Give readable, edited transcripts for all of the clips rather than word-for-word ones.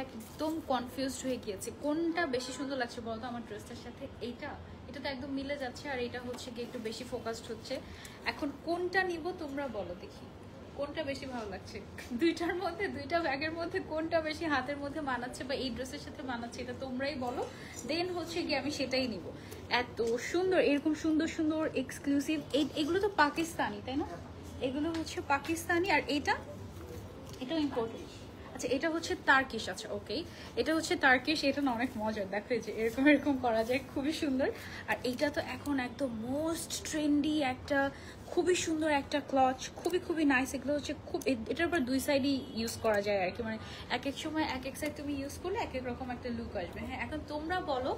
একদম কনফিউজড হয়ে গিয়েছি কোনটা বেশি সুন্দর লাগছে বলতো আমার ড্রেসটার সাথে। এটা তো একদম মিলে যাচ্ছে, আর এটা হচ্ছে কি একটু বেশি ফোকাসড হচ্ছে। এখন কোনটা নিব তোমরা বলো দেখি, কোনটা বেশি ভালো লাগছে দুইটার মধ্যে, দুইটা ব্যাগের মধ্যে কোনটা বেশি হাতের মধ্যে মানাচ্ছে বা এই ড্রেসের সাথে মানাচ্ছে, এটা তোমরাই বলো। দেন হচ্ছে কি আমি সেটাই নিব। এত সুন্দর, এরকম সুন্দর সুন্দর এক্সক্লুসিভ, এগুলো তো পাকিস্তানি তাই না? এগুলো হচ্ছে পাকিস্তানি। আর এটাও ইম্পর্টেন্ট। আচ্ছা এটা হচ্ছে তার্কিশ। আচ্ছা ওকে, এটা হচ্ছে তার্কিশ। এটা না অনেক মজার, দেখো এই যে এরকম এরকম করা যায়, খুবই সুন্দর। আর এইটা তো এখন একদম মোস্ট ট্রেন্ডি একটা, খুবই সুন্দর একটা ক্লচ, খুবই খুবই নাইস। এগুলো হচ্ছে খুব, এটার উপর দুই সাইডই ইউজ করা যায় আর কি, মানে এক এক সময় এক এক সাইড তুমি ইউজ করলে এক এক রকম একটা লুক আসবে। হ্যাঁ এখন তোমরা বলো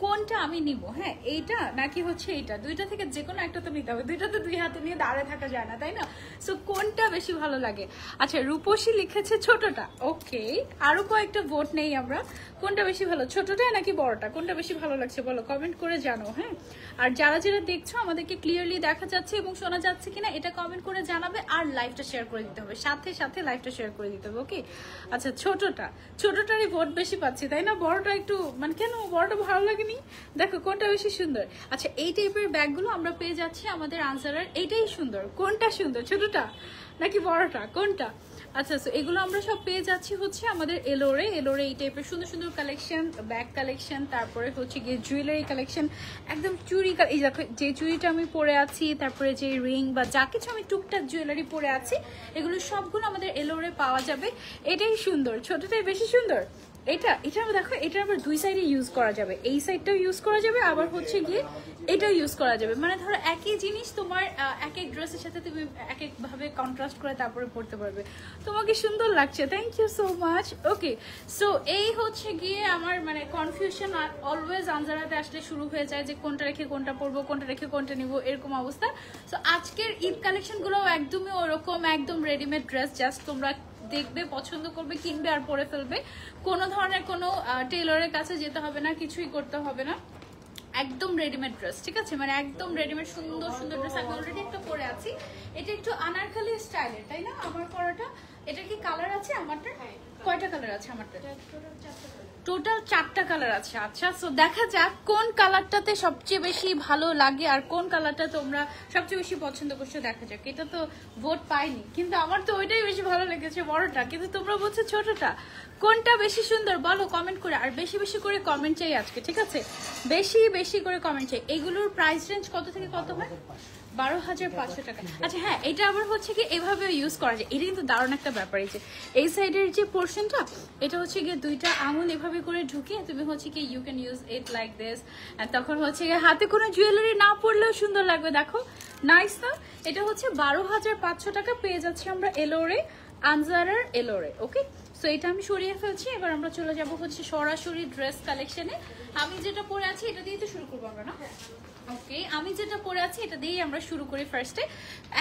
কোনটা আমি নিব। হ্যাঁ এইটা নাকি হচ্ছে এইটা, দুইটা থেকে যে কোনো একটা তো নিতে হবে, দুইটা তো দুই হাতে নিয়ে দাঁড়িয়ে থাকা যায় না তাই না? সো কোনটা বেশি ভালো লাগে? আচ্ছা রূপসী লিখেছে ছোটটা। ওকে, আরো কয়েকটা ভোট নেই আমরা। কোনটা বেশি ভালো, ছোটটা নাকি বড়টা, কোনটা বেশি ভালো লাগছে বলো, কমেন্ট করে জানো। হ্যাঁ আর যারা যারা দেখছো আমাদেরকে ক্লিয়ারলি দেখা যাচ্ছে এবং শোনা যাচ্ছে কিনা এটা কমেন্ট করে জানাবে, আর লাইভটা শেয়ার করে দিতে হবে, সাথে সাথে লাইভটা শেয়ার করে দিতে হবে। ওকে আচ্ছা ছোটটারই ভোট বেশি পাচ্ছি তাই না? বড়টা একটু মানে কেন বড়টা ভালো লাগেনি? দেখো কোনটা বেশি সুন্দর। আচ্ছা এই টাইপের ব্যাগগুলো আমরা পেয়ে যাচ্ছি আমাদের আনসারার। এইটাই সুন্দর, কোনটা সুন্দর, ছোটটা নাকি বড়টা, কোনটা? আচ্ছা এগুলো আমরা সব পেয়ে যাচ্ছি হচ্ছে আমাদের এলোরে এই টাইপের সুন্দর সুন্দর কালেকশন, ব্যাগ কালেকশন, তারপরে হচ্ছে গিয়ে জুয়েলারি কালেকশন, একদম চুড়ি। এই দেখো যে চুড়িটা আমি পরে আছি, তারপরে যে রিং বা যা কিছু আমি টুকটাক জুয়েলারি পরে আছি, এগুলো সবগুলো আমাদের এলোরে পাওয়া যাবে। এটাই সুন্দর, ছোটটাই বেশি সুন্দর। এটা দেখো, এটা আবার দুই সাইডে ইউজ করা যাবে, এই সাইডটাও ইউজ করা যাবে, আবার হচ্ছে গিয়ে এটাও ইউজ করা যাবে। মানে ধরো একই জিনিস তোমার এক এক ড্রেসের সাথে তুমি এক এক ভাবে কন্ট্রাস্ট করে তারপরে পড়তে পারবে। তোমাকে সুন্দর লাগছে, thank you so much. Okay so এই হচ্ছে গিয়ে আমার মানে কনফিউশন অলওয়েজ আনজারাতে আসলে শুরু হয়ে যায় যে কোনটা রেখে কোনটা পরবো, কোনটা রেখে কোনটা নিবো, এরকম অবস্থা। সো আজকের ঈদ কালেকশনগুলো একদমই ওরকম, একদম রেডিমেড ড্রেস, জাস্ট তোমরা দেখবে, পছন্দ করবে, কিনবে আর পরে ফেলবে। কোনো ধরনের কোনো টেলরের কাছে যেতে হবে না, কিছুই করতে হবে না, একদম রেডিমেড ড্রেস। ঠিক আছে, মানে একদম রেডিমেড সুন্দর সুন্দর ড্রেস। আমি অলরেডি একটা পরে আছি, এটা একটু আনারকলি স্টাইলের তাই না আমার পরাটা? এটা কি কালার আছে আমারটা? কয়টা কালার আছে আমারটা? টোটাল 4টা কালার আছে। আচ্ছা সো দেখা যাক কোন কালারটাতে সবচেয়ে বেশি ভালো লাগে আর কোন কালারটা তোমরা সবচেয়ে বেশি পছন্দ করছো, দেখা যাক। এটা তো ভোট পাইনি, কিন্তু আমার তো ওইটাই বেশি ভালো লেগেছে, বড়টা, কিন্তু তোমরা বলছো ছোটটা। কোনটা বেশি সুন্দর বলো কমেন্ট করে, আর বেশি বেশি করে কমেন্ট চাই আজকে, ঠিক আছে? বেশি বেশি করে কমেন্ট চাই। এগুলোর প্রাইস রেঞ্জ কত থেকে কত হয়? 12,500 টাকা। আচ্ছা হ্যাঁ এটা আবার হচ্ছে কি এভাবে ইউজ করা যায়, এটা কিন্তু দারুণ একটা ব্যাপার। এই সাইডের যে পোর্শনটা, এটা হচ্ছে গিয়ে দুইটা আঙুল এভাবে করে ঢুকিয়ে তুমি হচ্ছে কি you can use it like this, তখন হচ্ছে গিয়ে হাতে কোনো জুয়েলারি না পরলেও সুন্দর লাগবে। দেখো নাইস না? এটা হচ্ছে 12,500 টাকা পেয়ে যাচ্ছি আমরা এলোরে, আনজারার এলোরে। ওকে সো এটা আমি সরিয়ে ফেলছি। এবার আমরা চলে যাব হচ্ছে সরাসরি ড্রেস কালেকশনে। আমি যেটা পরে আছি এটা দিয়ে তো শুরু করবো আমরা না? ওকে আমি যেটা পরে আছি এটা দিয়েই আমরা শুরু করি। ফার্স্টে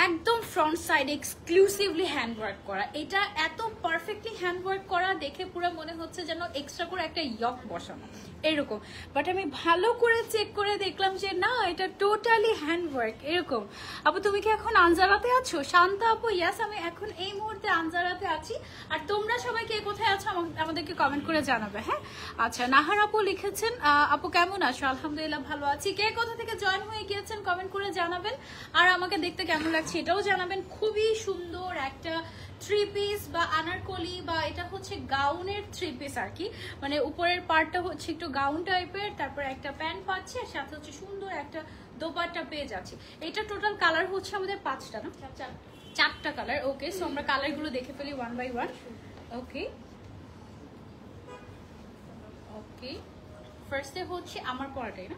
একদম ফ্রন্ট সাইড এক্সক্লুসিভলি হ্যান্ডওয়ার্ক করা, এটা এত পারফেক্টলি হ্যান্ডওয়ার্ক করা দেখে পুরো মনে হচ্ছে যেন এক্সট্রা করে একটা ইয়ক বসানো এরকম। বাট আমি ভালো করে চেক করে দেখলাম যে না, এটা টোটালি হ্যান্ডওয়ার্ক এরকম। আপু তুমি কি এখন আনজারাতে আছো? শান্তা আপু ইয়াস, আমি এখন এই মুহূর্তে আনজারাতে আছি। আর তোমরা সবাই কে কোথায় আছো আমাদেরকে কমেন্ট করে জানাবে। হ্যাঁ আচ্ছা নাহার আপু লিখেছেন আপু কেমন আছো? আলহামদুলিল্লাহ ভালো আছি। কে কোথা থেকে জয়েন হয়ে গিয়েছেন কমেন্ট করে জানাবেন, আর আমাকে দেখতে কেমন লাগছে এটাও জানাবেন। খুবই সুন্দর একটা থ্রি পিস বা আনারকলি, বা এটা হচ্ছে গাউনের থ্রি পিস আর কি, মানে উপরের পার্টটা হচ্ছে একটু গাউন টাইপের, তারপর একটা প্যান্ট পাচ্ছে, আর সাথে হচ্ছে সুন্দর একটা দোপাট্টা পেয়ে যাচ্ছি। এটা টোটাল কালার হচ্ছে আমাদের 5টা না 4টা কালার। ওকে সো আমরা কালারগুলো দেখে ফেলি ওয়ান বাই ওয়ান। ওকে ওকে ফার্স্টে হচ্ছে আমার পরাটাই না?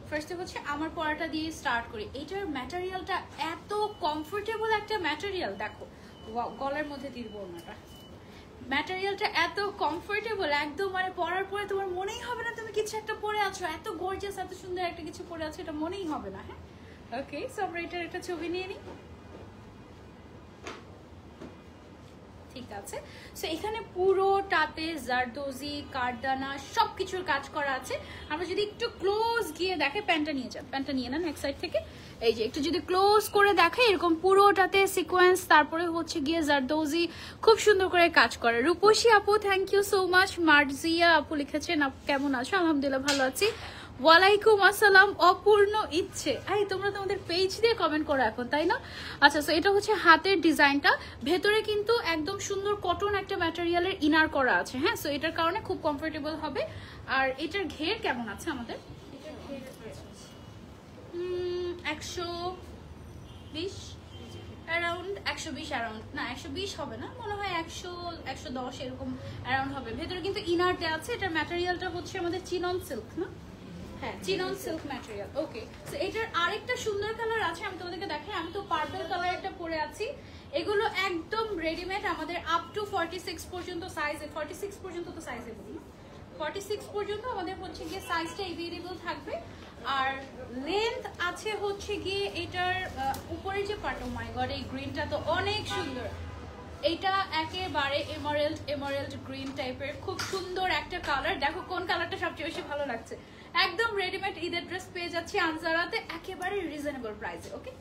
ফার্স্টে হচ্ছে আমার পরাটা দিয়ে স্টার্ট করি। এটার ম্যাটেরিয়ালটা এত কমফোর্টেবল একটা ম্যাটেরিয়াল, দেখো গলার মধ্যে দিব ওনাটা, ম্যাটেরিয়ালটা এত কমফোর্টেবল একদম, মানে পরার পরে তোমার মনেই হবে না তুমি কিছু একটা পরে আছো, এত গর্জিয়াস এত সুন্দর একটা কিছু পরে আছো, এটা মনেই হবে না। হ্যাঁ ওকে সো আমরা এটার একটা ছবি নিয়ে নিই। ঠিক ফ্যাব্রিক আছে। সো এখানে পুরোটাতে জারদোজি কারদানা সবকিছুর কাজ করা আছে। আমরা যদি একটু ক্লোজ গিয়ে দেখে, প্যান্টটা নিয়ে যান, প্যান্টটা নিয়ে নেন এক সাইড থেকে। এই যে একটু যদি ক্লোজ করে দেখে, এরকম পুরোটাতে সিকোয়েন্স, তারপরে হচ্ছে গিয়ে জারদোজি খুব সুন্দর করে কাজ করে। রূপসী আপু thank you so much. Marzia আপু লিখেছেন আপু কেমন আছো? আলহামদুলিল্লাহ ভালো আছি। ওয়ালাইকুম আসসালাম। অপূর্ণ ইচ্ছে, এই তোমরা তোমাদের পেজ দিয়ে কমেন্ট করো এখন, তাই না? আচ্ছা, সো এটা হচ্ছে হাতের ডিজাইনটা, ভেতরে কিন্তু একদম সুন্দর কটন একটা ম্যাটেরিয়ালের ইনার করা আছে। হ্যাঁ, সো এটার কারণে খুব কমফোর্টেবল হবে। আর এটার ঘের কেমন আছে আমাদের? 120 অ্যারাউন্ড, 120 অ্যারাউন্ড, না 120 হবে না, মনে হয় 100-110 এরকম অ্যারাউন্ড হবে। ভেতরে কিন্তু ইনারটা আছে। এটার ম্যাটেরিয়ালটা হচ্ছে আমাদের চিনন সিল্ক, না? হ্যাঁ, চিনন সিল্ক ম্যাটেরিয়াল। ওকে, সো এটার আরেকটা সুন্দর কালার আছে, আমি তোমাদেরকে দেখাই। আমি তো পার্পল কালার একটা পরে আছি। এগুলো একদম রেডিমেড, আমাদের আপ টু 46 পর্যন্ত সাইজ, 46 পর্যন্ত তো সাইজ এগুলো, 46 পর্যন্ত আমাদের হচ্ছে গিয়ে সাইজটা এভেলেবল থাকবে। আর লেন্থ আছে হচ্ছে গিয়ে এটার উপরে যে পার্ট, ও মাই গড এই গ্রিনটা তো অনেক সুন্দর। এটা একেবারে এমারেল্ড গ্রিন টাইপের, খুব সুন্দর একটা কালার। দেখো কোন কালারটা সবচেয়ে বেশি ভালো লাগছে। একদম রেডিমেড ঈদের ড্রেস পেয়ে যাচ্ছি আনজারাতে একেবারে রিজনেবল প্রাইসে। ওকে,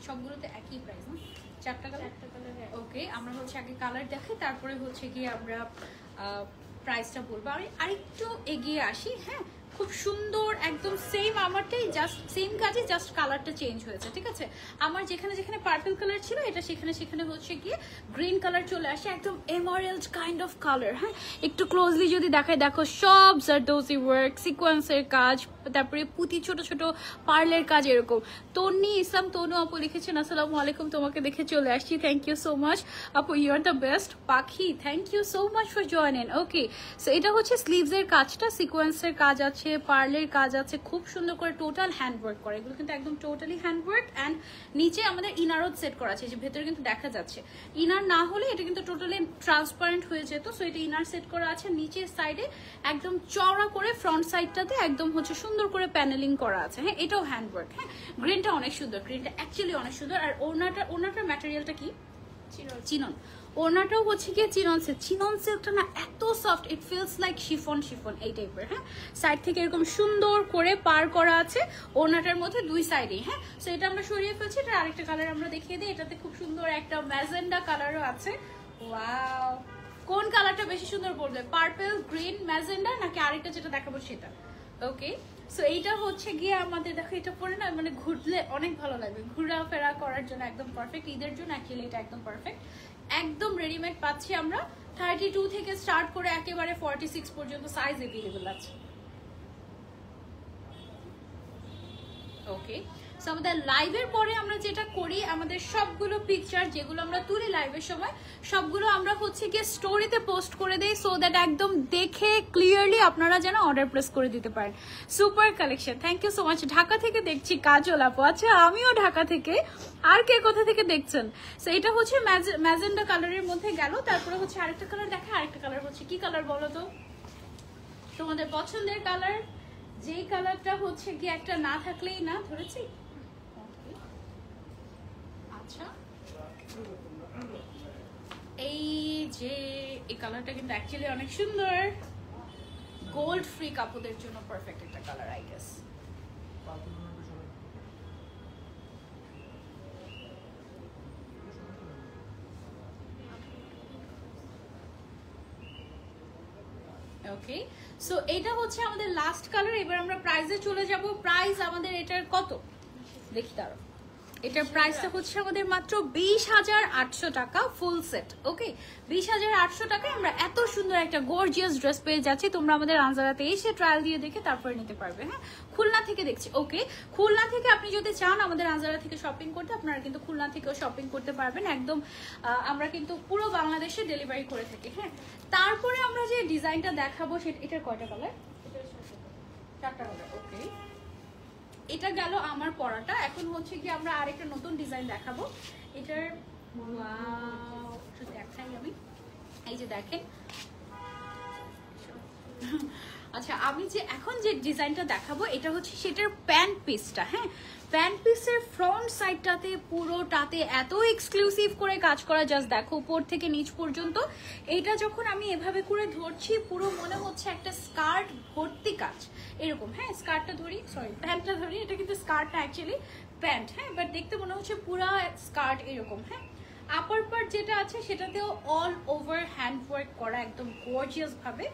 সবগুলোতে একই প্রাইস না? চারটা কালার। ওকে, আমরা হচ্ছে আগে কালার দেখাই, তারপরে হচ্ছে গিয়ে আমরা প্রাইসটা বলবো। আমি আরেকটু এগিয়ে আসি। হ্যাঁ, খুব সুন্দর একদম সেম আমারটাই, জাস্ট সেম কাজে, জাস্ট কালারটা চেঞ্জ হয়েছে। ঠিক আছে, আমার যেখানে যেখানে পার্পল কালার ছিল, এটা সেখানে সেখানে হচ্ছে গিয়ে গ্রিন কালার চলে আসে, একদম এমারেল্ড কাইন্ড অফ কালার। হ্যাঁ, একটু ক্লোজলি যদি দেখায়, দেখো সব জারদোজি ওয়ার্ক, সিকোয়েন্সের কাজ, তারপরে পুঁতি ছোট ছোট পার্লের কাজ এরকম। তন্নি ইসলাম তনু আপু লিখেছেন আসসালামু আলাইকুম, তোমাকে দেখে চলে আসছি, থ্যাংক ইউ সো মাচ আপু, you are the best. Pakhi thank you so much for joining. Okay, so এটা হচ্ছে স্লিভসের কাজটা, সিকোয়েন্সের কাজ আছে, পার্লের কাজ আছে, খুব সুন্দর করে টোটাল হ্যান্ডওয়ার্ক করে। এগুলো কিন্তু একদম টোটালি হ্যান্ডওয়ার্ক। অ্যান্ড নিচে আমাদের ইনারও সেট করা আছে, যে ভেতরে কিন্তু দেখা যাচ্ছে। ইনার না হলে এটা কিন্তু টোটালি ট্রান্সপারেন্ট হয়ে যেত। সো এটা ইনার সেট করা আছে। নিচের সাইডে একদম চওড়া করে ফ্রন্ট সাইডটাতে একদম হচ্ছে সুন্দর করে প্যানেলিং করা আছে। হ্যাঁ, এটাও হ্যান্ডওয়ার্ক। হ্যাঁ, গ্রিনটা অনেক সুন্দর, গ্রিনটা অ্যাকচুয়ালি অনেক সুন্দর। আর ওনাটার ম্যাটেরিয়ালটা কি? চিনন। ওনাটাও হচ্ছে গিয়ে চিনন সিল্ক। চিনন সিল্কটা না এত soft, it feels like chiffon এই টাইপের। হ্যাঁ, সাইড থেকে এরকম সুন্দর করে পার করা আছে ওনাটার মধ্যে দুই সাইডেই। হ্যাঁ, সো এটা আমরা সরিয়ে ফেলছি। এটা আরেকটা কালার আমরা দেখিয়ে দিই। এটাতে খুব সুন্দর একটা ম্যাজেন্ডা কালারও আছে। ওয়াও, কোন কালারটা বেশি সুন্দর পড়বে? পার্পল, গ্রিন, ম্যাজেন্ডা, নাকি আরেকটা যেটা দেখাবো সেটা? ওকে, সো এইটা হচ্ছে গিয়ে আমাদের, দেখো এটা পরে না মানে ঘুরলে অনেক ভালো লাগবে, ঘোরাফেরা করার জন্য একদম পারফেক্ট। ঈদের জন্য অ্যাকচুয়ালি এটা একদম পারফেক্ট। একদম রেডিমেড পাচ্ছি আমরা। 32 থেকে স্টার্ট করে একেবারে 46 পর্যন্ত সাইজ এভেলেবল আছে। ওকে, সো আমাদের লাইভের পরে আমরা যেটা করি, আমাদের সবগুলো পিকচার যেগুলো আমরা তুলি লাইভের সময়, সবগুলো আমরা হচ্ছে গিয়ে স্টোরিতে পোস্ট করে দেই, সো দ্যাট একদম দেখে ক্লিয়ারলি আপনারা যেন অর্ডার প্লেস করে দিতে পারেন। Super collection, thank you so much. Dhaka থেকে দেখছি কাজল আপু। আচ্ছা, আমিও ঢাকা থেকে। আর কে কোথা থেকে দেখছেন? সো এটা হচ্ছে ম্যাজেন্ডা কালারের মধ্যে গেল। তারপরে হচ্ছে আরেকটা কালার দেখা, আরেকটা কালার হচ্ছে কি কালার বলো তো তোমাদের পছন্দের কালার? যেই কালারটা হচ্ছে কি একটা না থাকলেই না, ধরেছি। আচ্ছা, এই যে এই কালারটা কিন্তু অ্যাকচুয়ালি অনেক সুন্দর, গোল্ড ফ্রি কাপড়দের জন্য পারফেক্ট একটা colour I guess. Okay, so এটা হচ্ছে আমাদের লাস্ট কালার। এবার আমরা প্রাইসে চলে যাব। প্রাইস আমাদের এটার কত দেখি দাঁড়ো। এটার প্রাইসটা হচ্ছে আমাদের মাত্র 20,800 টাকা ফুল সেট। ওকে, 20,800 টাকায় আমরা এত সুন্দর একটা গর্জিয়াস ড্রেস পেয়ে যাচ্ছি। তোমরা আমাদের আনজারাতে এসে ট্রায়াল দিয়ে দেখে তারপরে নিতে পারবে। হ্যাঁ, খুলনা থেকে দেখছি। ওকে, খুলনা থেকে আপনি যদি চান আমাদের আনজারা থেকে শপিং করতে, আপনারা কিন্তু খুলনা থেকেও শপিং করতে পারবেন। একদম আমরা কিন্তু পুরো বাংলাদেশে ডেলিভারি করে থাকি। হ্যাঁ, তারপরে আমরা যে ডিজাইনটা দেখাবো সেটা, এটার কয়টা কালার? 4টা কালার। ওকে, এটা গেল আমার পরাটা। এখন হচ্ছে কি আমরা আরেকটা নতুন ডিজাইন দেখাবো। এটার দেখাই আমি, এই যে দেখেন আচ্ছা আমি যে এখন যে ডিজাইনটা দেখাবো এটা হচ্ছে সেটার প্যান্ট পিসটা। হ্যাঁ, প্যান্ট পিসের ফ্রন্ট সাইডটাতে পুরোটাতে এত এক্সক্লুসিভ করে কাজ করা, জাস্ট দেখো উপর থেকে নিচ পর্যন্ত। এইটা যখন আমি এভাবে করে ধরছি পুরো মনে হচ্ছে একটা স্কার্ট ভর্তি কাজ এরকম। হ্যাঁ, স্কার্টটা ধরি, সরি প্যান্টটা ধরি, এটা কিন্তু স্কার্ট না অ্যাকচুয়ালি প্যান্ট। হ্যাঁ, বাট দেখতে মনে হচ্ছে পুরা স্কার্ট এরকম। হ্যাঁ, আপার পার্ট যেটা আছে সেটাতেও অল ওভার হ্যান্ড ওয়ার্ক করা একদম গর্জিয়াস ভাবে,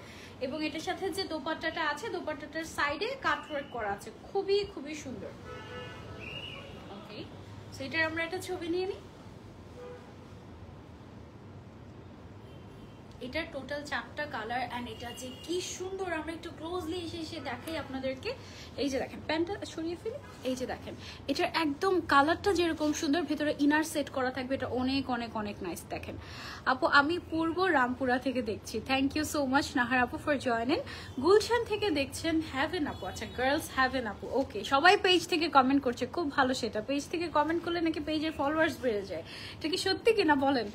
এবং এটার সাথে যে দোপাট্টাটা আছে দোপাট্টাটার সাইডে কাট ওয়ার্ক করা আছে, খুবই খুবই সুন্দর। ওকে, সো এটার আমরা একটা ছবি নিয়ে নিই। এটার টোটাল 4টা কালার অ্যান্ড এটা যে কি সুন্দর, আমরা একটু ক্লোজলি এসে দেখাই আপনাদেরকে। এই যে দেখেন প্যান্টটা সরিয়ে ফেলি, এই যে দেখেন এটার একদম কালারটা যেরকম সুন্দর, ভেতরে ইনার সেট করা থাকবে, এটা অনেক অনেক অনেক নাইস। দেখেন আপু, আমি পূর্ব রামপুরা থেকে দেখছি, thank you so much Nahar আপু ফর জয়েনিং। গুলশান থেকে দেখছেন, হ্যাভেন আপু, আচ্ছা গার্লস হ্যাভেন আপু, ওকে। সবাই পেজ থেকে কমেন্ট করছে, খুব ভালো। সেটা পেজ থেকে কমেন্ট করলে নাকি পেজের ফলোয়ার্স বেড়ে যায়, এটা কি সত্যি কিনা বলেন?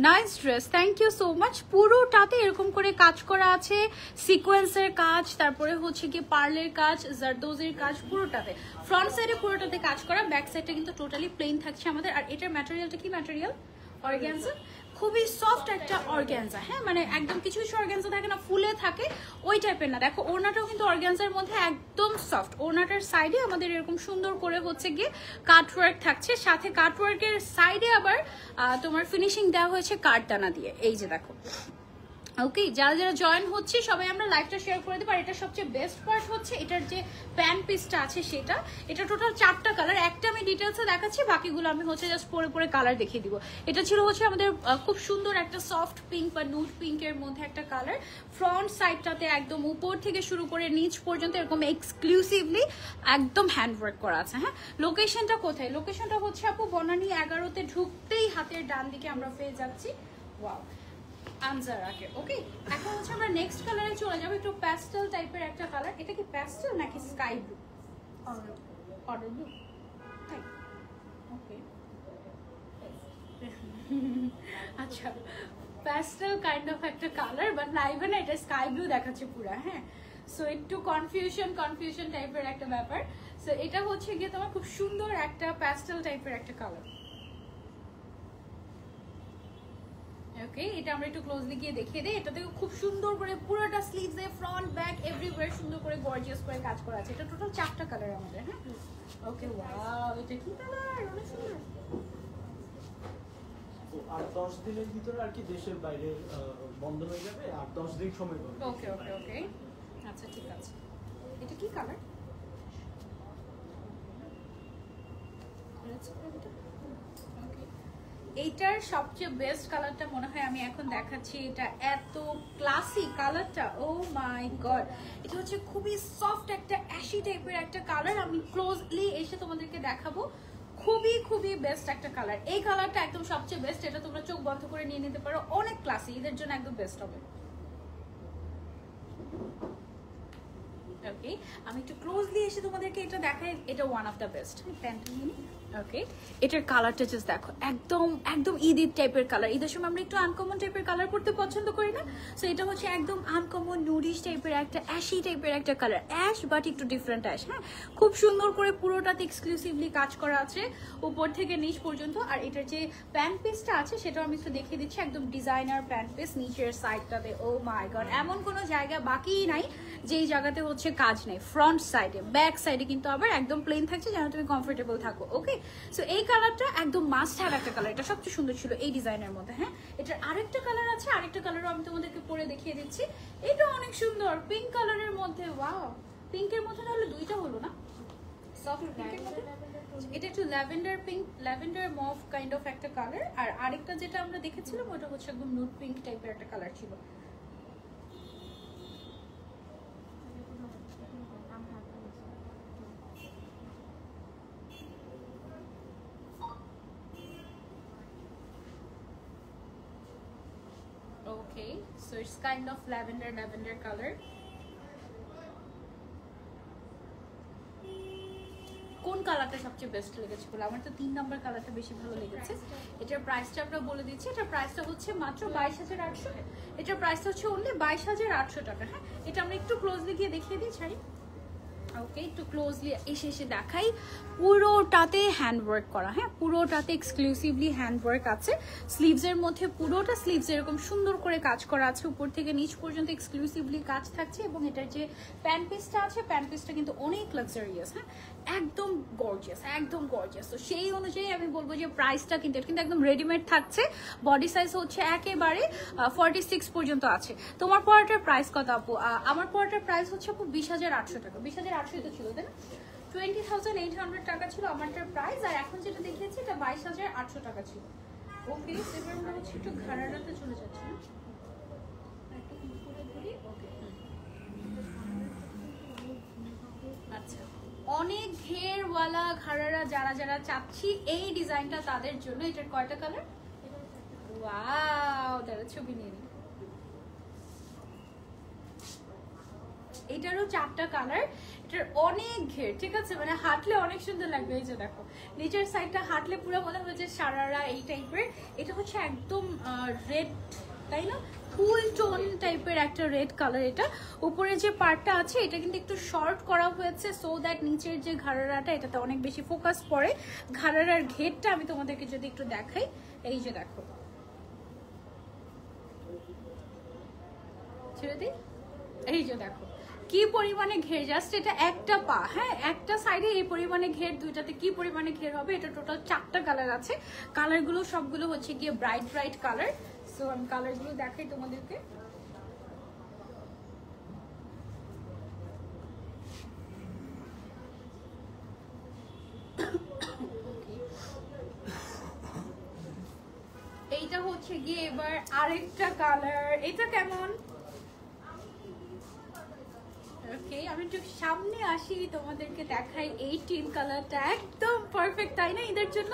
Nice dress, thank you so much. পুরোটাতে এরকম করে কাজ করা আছে, সিকোয়েন্সের কাজ, তারপরে হচ্ছে কি পার্লের কাজ, জারদোজির কাজ, পুরোটাতে ফ্রন্ট সাইডে পুরোটাতে কাজ করা, ব্যাক সাইডটা কিন্তু টোটালি প্লেন থাকছে আমাদের। আর এটার ম্যাটেরিয়ালটা কি ম্যাটেরিয়াল? অর্গানজা, খুবই সফট একটা অর্গানজা। হ্যাঁ, মানে একদম কিছু কিছু অর্গানজা থাকে না ফুলে থাকে, ওই টাইপের না। দেখো ওড়নাটাও কিন্তু অর্গানজার মধ্যে একদম সফট। ওড়নাটার সাইডে আমাদের এরকম সুন্দর করে হচ্ছে গিয়ে কাটওয়ার্ক থাকছে, সাথে কাটওয়ার্কের সাইডে আবার তোমার ফিনিশিং দেওয়া হয়েছে কাঠদানা দিয়ে, এই যে দেখো। ওকে, যারা যারা জয়েন হচ্ছে সবাই আমরা লাইভটা শেয়ার করে দেবো। আর এটার সবচেয়ে বেস্ট পার্ট হচ্ছে এটার যে প্যান্ট পিসটা আছে সেটা, এটা টোটাল 4টা কালার। একটা আমি ডিটেলসে দেখাচ্ছি, বাকিগুলো আমি হচ্ছে জাস্ট পরে পরে কালার দেখিয়ে দিব। এটা ছিল হচ্ছে আমাদের খুব সুন্দর একটা সফট পিঙ্ক বা নুড পিঙ্কের মধ্যে একটা কালার। ফ্রন্ট সাইডটাতে একদম উপর থেকে শুরু করে নিচ পর্যন্ত এরকম এক্সক্লুসিভলি একদম হ্যান্ডওয়ার্ক করা আছে। হ্যাঁ, লোকেশনটা কোথায়? লোকেশনটা হচ্ছে আপু বনানী 11তে ঢুকতেই হাতের ডান দিকে আমরা পেয়ে যাচ্ছি। ওয়াও, আনজারাকে। ওকে, এখন হচ্ছে আমরা নেক্সট কালারে চলে যাবো, একটু প্যাস্টেল টাইপের একটা কালার। এটা কি প্যাস্টেল নাকি স্কাই ব্লু? অর্ডার ব্লু, তাই? ওকে, আচ্ছা প্যাস্টেল কাইন্ড অফ একটা কালার, বাট লাইভে না এটা স্কাই ব্লু দেখাচ্ছে পুরা। হ্যাঁ, সো একটু কনফিউশন টাইপের একটা ব্যাপার। সো এটা হচ্ছে গিয়ে তোমার খুব সুন্দর একটা প্যাস্টেল টাইপের একটা কালার। ওকে, এটা আমরা একটু ক্লোজলি গিয়ে দেখিয়ে দিই। এটাতে খুব সুন্দর করে পুরোটা স্লিভসে ফ্রন্ট ব্যাক এভরিওয়্যার সুন্দর করে গর্জিয়াস করে কাজ করা আছে। এটা টোটাল 4টা কালার আমাদের। হ্যাঁ, ওকে, ওয়াও, এটা কি কালার, অনেক সুন্দর। 8-10 দিনের ভিতরে আর কি দেশের বাইরে বন্ধ হয়ে যাবে, 8-10 দিন সময় পাবে। ওকে ওকে ওকে, আচ্ছা ঠিক আছে। এটা কি কালার? এইটার সবচেয়ে বেস্ট কালারটা মনে হয় আমি এখন দেখাচ্ছি। এটা এত ক্লাসি কালারটা, ও মাই গড। এটা হচ্ছে খুবই সফট একটা অ্যাশি টাইপের একটা কালার। আমি ক্লোজলি এসে তোমাদেরকে দেখাবো, খুবই খুবই বেস্ট একটা কালার। এই কালারটা একদম সবচেয়ে বেস্ট, এটা তোমরা চোখ বন্ধ করে নিয়ে নিতে পারো, অনেক ক্লাসি, এদের জন্য একদম বেস্ট হবে। ওকে, আমি একটু ক্লোজলি এসে তোমাদেরকে এটা দেখাই, এটা one of the best. Pant নিয়ে নিই। ওকে, এটার কালারটা জাস্ট দেখো, একদম একদম ঈদের টাইপের কালার। ঈদের সময় আমরা একটু আনকমন টাইপের কালার পরতে পছন্দ করি না? সো এটা হচ্ছে একদম আনকমন নুডিশ টাইপের একটা অ্যাশি টাইপের একটা কালার, অ্যাশ বাট একটু ডিফারেন্ট অ্যাশ। হ্যাঁ, খুব সুন্দর করে পুরোটাতে এক্সক্লুসিভলি কাজ করা আছে উপর থেকে নিচ পর্যন্ত। আর এটার যে প্যান্ট পিসটা আছে সেটাও আমি একটু দেখিয়ে দিচ্ছি, একদম ডিজাইনার প্যান্ট পিস। নিচের সাইডটাতে ও মাই গড, এমন কোনো জায়গা বাকিই নাই যেই জায়গাতে হচ্ছে কাজ নেই। ফ্রন্ট সাইডে, ব্যাক সাইডে কিন্তু আবার একদম প্লেন থাকছে যেন তুমি কমফোর্টেবল থাকো। ওকে, সো এই কালারটা একদম মাস্ট হ্যাভ একটা কালার, এটা সবচেয়ে সুন্দর ছিল এই ডিজাইনের মধ্যে। হ্যাঁ, এটার আরেকটা কালার আছে, আরেকটা কালারও আমি তোমাদেরকে পরে দেখিয়ে দিচ্ছি। এটা অনেক সুন্দর পিঙ্ক কালারের মধ্যে। ওয়াও, পিঙ্কের মধ্যে তাহলে দুইটা হলো না? সফট পিঙ্কের মধ্যে এটা একটু lavender pink, lavender mauve kind of একটা কালার। আর আরেকটা যেটা আমরা দেখেছিলাম ওটা হচ্ছে একদম নুড পিঙ্ক টাইপের একটা কালার ছিল। Okay, so it's kind of lavender color. কালারটা সবচেয়ে বেস্ট লেগেছে বলে, আমার তো 3 নাম্বার কালারটা বেশি ভালো লেগেছে। এটার প্রাইসটা আমরা বলে দিচ্ছি, এটার প্রাইসটা হচ্ছে মাত্র 22,800। এটার প্রাইসটা হচ্ছে অনলি 22,800 টাকা। হ্যাঁ, এটা আমরা একটু ক্লোজলি গিয়ে দেখিয়ে দিই ছাড়ি। ওকে, একটু ক্লোজলি এসে দেখাই। পুরোটাতে হ্যান্ডওয়ার্ক করা, হ্যাঁ পুরোটাতে এক্সক্লুসিভলি হ্যান্ডওয়ার্ক আছে। স্লিভসের মধ্যে পুরোটা স্লিভস এরকম সুন্দর করে কাজ করা আছে, উপর থেকে নিচ পর্যন্ত এক্সক্লুসিভলি কাজ থাকছে। এবং এটার যে প্যান্ট পিসটা আছে, প্যান্ট পিসটা কিন্তু অনেক লাক্সারিয়াস, হ্যাঁ একদম গর্জিয়াস, একদম গর্জিয়াস। তো সেই অনুযায়ী আমি বলবো যে প্রাইসটা কিন্তু এটা কিন্তু একদম রেডিমেড থাকছে। বডি সাইজ হচ্ছে একেবারে 46 পর্যন্ত আছে। তোমার পরাটার প্রাইস কত আপু? আমার পরাটার প্রাইস হচ্ছে আপু 20,800 টাকা। 20,800 তো ছিল তাই না? 20,800 টাকা ছিল আমারটার প্রাইস। আর এখন যেটা দেখিয়েছি এটা 22,800 টাকা ছিল। ওকে, এবার আমরা হচ্ছে একটু ঘাড়াটাতে চলে যাচ্ছি না, একটু করে ধরি। ওকে, আচ্ছা, অনেক ঘেরওয়ালা ঘাড়ারা যারা যারা চাচ্ছি এই ডিজাইনটা তাদের জন্য। এটার কয়টা কালার? ওয়াও, তারা ছবি নিয়ে নিই। এটারও 4টা কালার। এটার অনেক ঘের, ঠিক আছে, মানে হাঁটলে অনেক সুন্দর লাগবে। এই যে দেখো নিচের সাইডটা হাঁটলে পুরো মনে হয় যে সারারা এই টাইপের। এটা হচ্ছে একদম রেড, তাই না, ফুল টোন টাইপের একটা রেড কালার। এটা উপরে যে পার্টটা আছে এটা কিন্তু একটু শর্ট করা হয়েছে, সো দ্যাট নিচের যে ঘাড়ারাটা এটাতে অনেক বেশি ফোকাস পড়ে। ঘাড়ারার ঘেরটা আমি তোমাদেরকে যদি একটু দেখাই, এই যে দেখো, ছেড়ে দিই, এই যে দেখো কি পরিমাণে ঘের। জাস্ট এটা একটা পা, হ্যাঁ একটা সাইডে এই পরিমাণে ঘের, দুইটাতে কি পরিমাণে ঘের হবে। এটা টোটাল 4টা কালার আছে। কালারগুলো সবগুলো হচ্ছে গিয়ে ব্রাইট ব্রাইট কালার। সো আমি কালারগুলো দেখাই তোমাদেরকে। এইটা হচ্ছে গিয়ে এবার আরেকটা কালার। এটা কেমন? ওকে, আমি একটু সামনে আসি, তোমাদেরকে দেখাই। এই টিন কালারটা একদম পারফেক্ট, তাই না এদের জন্য?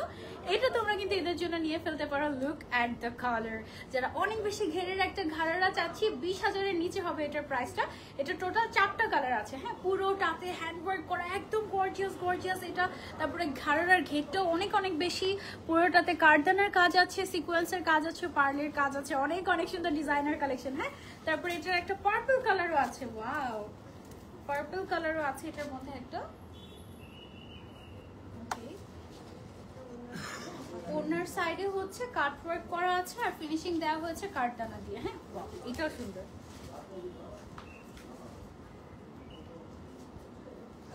এটা তোমরা কিন্তু এদের জন্য নিয়ে ফেলতে পারো। Look at the colour. যারা অনেক বেশি ঘেরের একটা ঘাড়ারা চাচ্ছি, 20,000-এর নিচে হবে এটার প্রাইসটা। এটা টোটাল 4টা কালার আছে, হ্যাঁ পুরোটাতে হ্যান্ডওয়ার্ক করা, একদম গর্জিয়াস গর্জিয়াস এটা। তারপরে ঘাড়ার ঘেরটাও অনেক অনেক বেশি। পুরোটাতে কার্দানের কাজ আছে, সিকোয়েন্সের কাজ আছে, পার্লের কাজ আছে, অনেক অনেক সুন্দর ডিজাইনার কালেকশন। হ্যাঁ, তারপরে এটার একটা পার্পল কালারও আছে। ওয়াও, পার্পল কালারও আছে এটার মধ্যে একটা। ওনার সাইডে হচ্ছে কাটওয়ার্ক করা আছে আর ফিনিশিং দেওয়া হয়েছে কাঠদানা দিয়ে। হ্যাঁ, এটাও সুন্দর।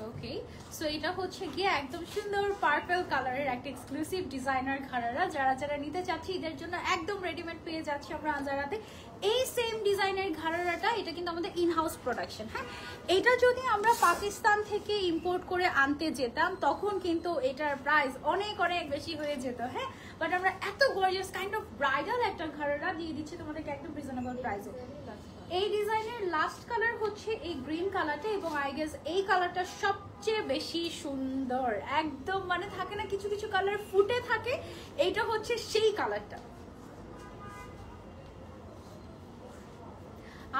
ওকে, সো এটা হচ্ছে গিয়ে একদম সুন্দর পার্পল কালারের একটা এক্সক্লুসিভ ডিজাইনার ঘাড়ারা। যারা যারা নিতে চাচ্ছি এদের জন্য একদম রেডিমেড পেয়ে যাচ্ছি আমরা আজারাতে। এই সেম ডিজাইনের ঘাড়ারাটা এটা কিন্তু আমাদের ইনহাউস প্রোডাকশন। হ্যাঁ, এটা যদি আমরা পাকিস্তান থেকে ইম্পোর্ট করে আনতে যেতাম তখন কিন্তু এটার প্রাইস অনেক অনেক বেশি হয়ে যেত। হ্যাঁ, বাট আমরা এত গর্জিয়াস কাইন্ড অফ ব্রাইডাল একটা ঘাড়ারা দিয়ে দিচ্ছি তোমাদেরকে একদম রিজনেবল প্রাইসে। এই ডিজাইনের লাস্ট কালার হচ্ছে এই গ্রিন কালারটা, এবং আই গেস এই কালারটা সবচেয়ে বেশি সুন্দর। একদম মানে থাকে না কিছু কিছু কালার ফুটে থাকে, এইটা হচ্ছে সেই কালারটা।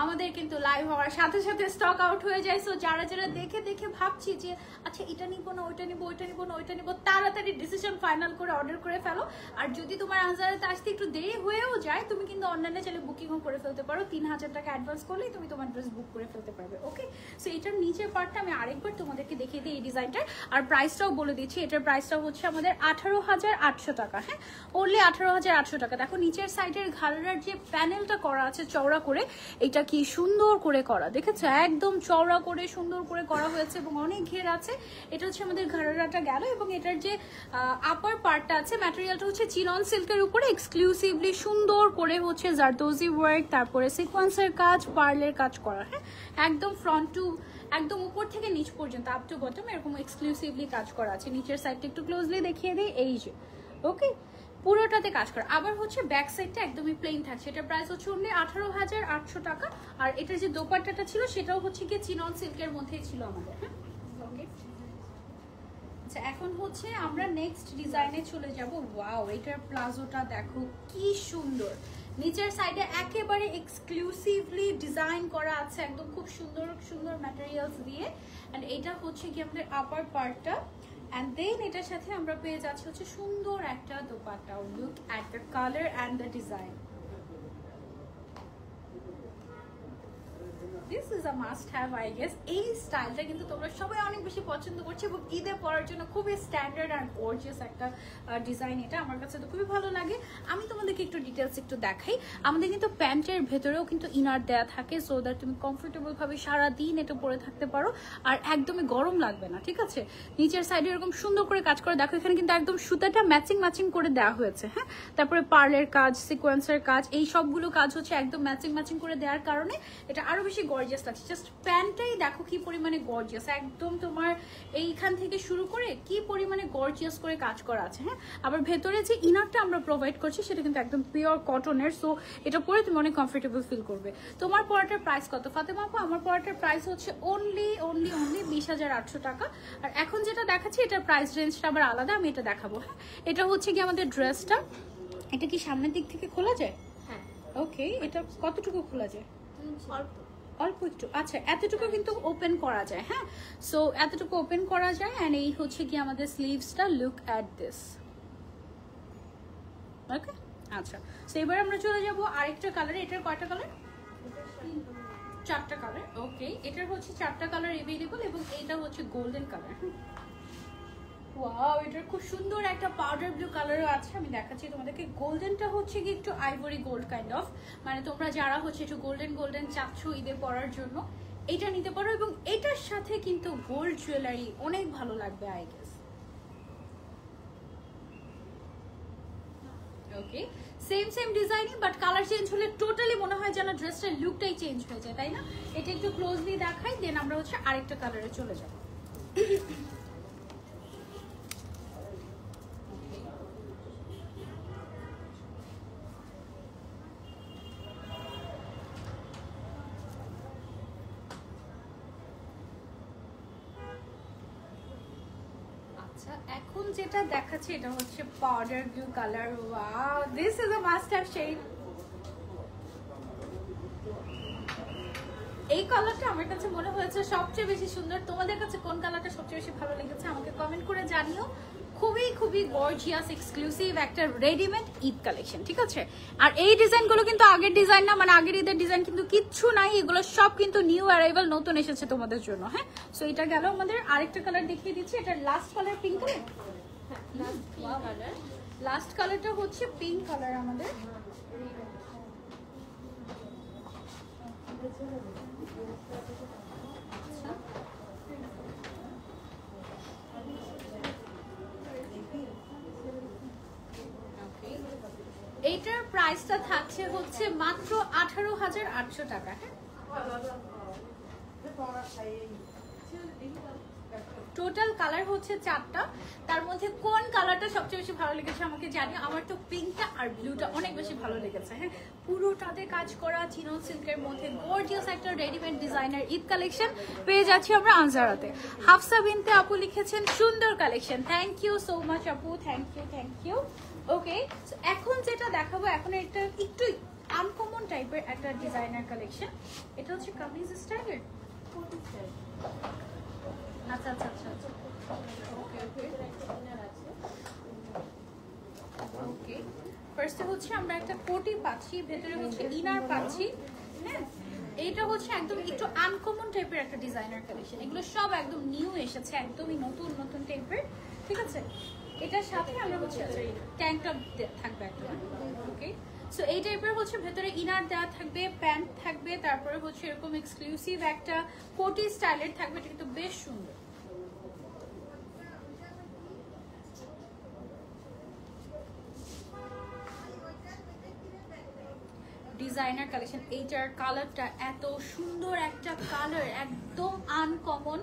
আমাদের কিন্তু লাইভ হওয়ার সাথে সাথে স্টক আউট হয়ে যায়। সো যারা যারা দেখে দেখে ভাবছি যে আচ্ছা এটা নিবো না ওইটা নিবো, ওইটা নিবো না ওইটা নিবো, তাড়াতাড়ি ডিসিশন ফাইনাল করে অর্ডার করে ফেলো। আর যদি তোমার আনজারাতে আসতে একটু দেরি হয়েও যায়, তুমি কিন্তু অনলাইনে চাইলে বুকিংও করে ফেলতে পারো। 3,000 টাকা অ্যাডভান্স করলেই তুমি তোমার ড্রেস বুক করে ফেলতে পারবে। ওকে, সো এটার নিচের পার্টটা আমি আরেকবার তোমাদেরকে দেখিয়ে দিই এই ডিজাইনটার। আর প্রাইসটাও বলে দিচ্ছি, এটার প্রাইসটা হচ্ছে আমাদের 18,800 টাকা। হ্যাঁ, অনলি 18,800 টাকা। দেখো নিচের সাইডের ঘাড়ার যে প্যানেলটা করা আছে চওড়া করে, এটা কি সুন্দর করে করা, দেখেছো একদম চওড়া করে সুন্দর করে করা হয়েছে এবং অনেক ঘের আছে। এটা হচ্ছে আমাদের ঘাড়াটা গেল। এবং এটার যে আপার পার্টটা আছে ম্যাটেরিয়ালটা হচ্ছে চিনন সিল্কের উপরে এক্সক্লুসিভলি সুন্দর করে হচ্ছে জারদোজি ওয়ার্ক, তারপরে সিকোয়েন্সের কাজ, পার্লের কাজ করা। হ্যাঁ, একদম ফ্রন্ট টু একদম উপর থেকে নিচ পর্যন্ত আপ টু বটম এরকম এক্সক্লুসিভলি কাজ করা আছে। নিচের সাইডটা একটু ক্লোজলি দেখিয়ে দিই, এই যে ওকে পুরোটাতে কাজ করা। আবার হচ্ছে ব্যাক সাইডটা একদমই প্লেন থাকছে। এটার প্রাইস হচ্ছে অনলি 18,800 টাকা। আর এটার যে দোপাট্টাটা ছিল সেটাও হচ্ছে গিয়ে চিনন সিল্কের মধ্যেই ছিল আমাদের। হ্যাঁ, ওকে, আচ্ছা এখন হচ্ছে আমরা নেক্সট ডিজাইনে চলে যাব। ওয়াও, এটার প্লাজোটা দেখো কি সুন্দর। নিচের সাইডে একেবারে এক্সক্লুসিভলি ডিজাইন করা আছে একদম খুব সুন্দর সুন্দর ম্যাটেরিয়ালস দিয়ে। এন্ড এটা হচ্ছে কি আমাদের আপার পার্টটা অ্যান্ড দেন এটার সাথে আমরা পেয়ে যাচ্ছি হচ্ছে সুন্দর একটা dupatta. Look at the colour and the design. This is a must have I guess. এই স্টাইলটা কিন্তু তোমরা সবাই অনেক বেশি পছন্দ করছো এবং ঈদে পরার জন্য খুবই স্ট্যান্ডার্ড অ্যান্ড গর্জিয়াস একটা ডিজাইন। এটা আমার কাছে তো খুবই ভালো লাগে। আমি তোমাদেরকে একটু ডিটেলস একটু দেখাই। আমাদের কিন্তু প্যান্টের ভেতরেও কিন্তু ইনার দেয়া থাকে, সো দ্যাট তুমি কমফোর্টেবল ভাবে সারাদিন এটা পরে থাকতে পারো আর একদমই গরম লাগবে না। ঠিক আছে, নিচের সাইডে এরকম সুন্দর করে কাজ করে দেখো, এখানে কিন্তু একদম সুতাটা ম্যাচিং ম্যাচিং করে দেওয়া হয়েছে। হ্যাঁ, তারপরে পার্লের কাজ, সিকোয়েন্সের কাজ, এই সবগুলো কাজ হচ্ছে একদম ম্যাচিং ম্যাচিং করে দেওয়ার কারণে এটা আরো বেশি গর্জিয়াস লাগছে। জাস্ট প্যান্টটাই দেখো কি পরিমাণে গর্জিয়াস, একদম তোমার এইখান থেকে শুরু করে কি পরিমাণে গর্জিয়াস করে কাজ করা আছে। হ্যাঁ, আবার ভেতরে যে ইনারটা আমরা প্রোভাইড করছি সেটা কিন্তু একদম পিওর কটনের, সো এটা পরে তুমি অনেক কমফোর্টেবল ফিল করবে। তোমার পরাটার প্রাইস কত ফাতেমা আপু? আমার পরাটার প্রাইস হচ্ছে অনলি 20,800 টাকা। আর এখন যেটা দেখাচ্ছি এটার প্রাইস রেঞ্জটা আবার আলাদা, আমি এটা দেখাবো। হ্যাঁ, এটা হচ্ছে কি আমাদের ড্রেসটা, এটা কি সামনের দিক থেকে খোলা যায়? হ্যাঁ। ওকে, এটা কতটুকু খোলা যায়? অল্প অল্প একটু। আচ্ছা, এতটুকু কিন্তু ওপেন করা যায়। হ্যাঁ, সো এতটুকু ওপেন করা যায়। অ্যান্ড এই হচ্ছে কি আমাদের স্লিভসটা। Look at this. ওকে, আচ্ছা, সো এবার আমরা চলে যাব আরেকটা কালারে। এটার কয়টা কালার? 4টা কালার। ওকে, এটার হচ্ছে 4টা কালার এভেলেবল এবং এটা হচ্ছে গোল্ডেন কালার। ওয়াও, এটার খুব সুন্দর একটা পাউডার ব্লু কালারও আছে। আমি দেখাচ্ছি তোমাদেরকে। গোল্ডেনটা হচ্ছে কি একটু আইভরি গোল্ড কাইন্ড অফ, মানে তোমরা যারা হচ্ছে একটু গোল্ডেন গোল্ডেন চাচ্ছ ঈদে পরার জন্য এটা নিতে পারো এবং এটার সাথে কিন্তু গোল্ড জুয়েলারি অনেক ভালো লাগবে I guess. Okay, same same ডিজাইনই বাট কালার চেঞ্জ হলে টোটালি মনে হয় যেন ড্রেসটার লুকটাই চেঞ্জ হয়ে যায়, তাই না? এটা একটু ক্লোজলি দেখাই, দেন আমরা হচ্ছে আরেকটা কালারে চলে যাব। এখন যেটা দেখাচ্ছে এটা হচ্ছে powder blue colour. Wow, this is a must have shade. এই কালারটা আমার কাছে মনে হয়েছে সবচেয়ে বেশি সুন্দর। তোমাদের কাছে কোন কালারটা সবচেয়ে বেশি ভালো লেগেছে আমাকে কমেন্ট করে জানিও। খুবই খুবই গর্জিয়াস এক্সক্লুসিভ একটা রেডিমেড ঈদ কালেকশন। ঠিক আছে, আর এই ডিজাইনগুলো কিন্তু আগের ডিজাইন না, মানে আগের ঈদের ডিজাইন কিন্তু কিচ্ছু নাই, এগুলো সব কিন্তু নিউ অ্যারাইভাল, নতুন এসেছে তোমাদের জন্য। হ্যাঁ, সো এটা গেল আমাদের। আরেকটা কালার দেখিয়ে দিচ্ছি। এটা last colour pink colour. Last কালারটা হচ্ছে পিঙ্ক কালার আমাদের। এইটার প্রাইসটা থাকছে হচ্ছে মাত্র 18,800 টাকা। হ্যাঁ, টোটাল কালার হচ্ছে 4টা। তার মধ্যে কোন কালারটা সবচেয়ে বেশি ভালো লেগেছে আমাকে জানিও। আমার তো পিঙ্কটা আর ব্লুটা অনেক বেশি ভালো লেগেছে। হ্যাঁ, পুরোটাতে কাজ করা চিনন সিল্কের মধ্যে গর্জিয়াস একটা রেডিমেড ডিজাইনার ঈদ কালেকশন পেয়ে যাচ্ছি আমরা আনজারাতে। হাফসা বিনতে আপু লিখেছেন সুন্দর collection. Thank you so much আপু, thank you thank you. Okay, এখন যেটা দেখাবো এখন এটা একটু আনকমন টাইপের একটা ডিজাইনার কালেকশন। এটা হচ্ছে কামিজ স্টাইলের। আচ্ছা আচ্ছা আচ্ছা আচ্ছা, ওকে ওকে ওকে। ফার্স্টে হচ্ছে আমরা একটা কোটি পাচ্ছি, ভেতরে হচ্ছে ইনার পাচ্ছি। হ্যাঁ, এইটা হচ্ছে একদম একটু আনকমন টাইপের একটা ডিজাইনার কালেকশন। এগুলো সব একদম নিউ এসেছে, একদমই নতুন নতুন টাইপের। ঠিক আছে, এটার সাথে আমরা হচ্ছে ট্যাঙ্ক টপ থাকবে একটা। ওকে, সো এই টাইপের হচ্ছে ভেতরে ইনার দেওয়া থাকবে, প্যান্ট থাকবে, তারপরে হচ্ছে এরকম এক্সক্লুসিভ একটা কোটি স্টাইলের থাকবে। এটা কিন্তু বেশ সুন্দর। Designer collection. এইটার কালারটা এত সুন্দর একটা কালার, একদম আনকমন,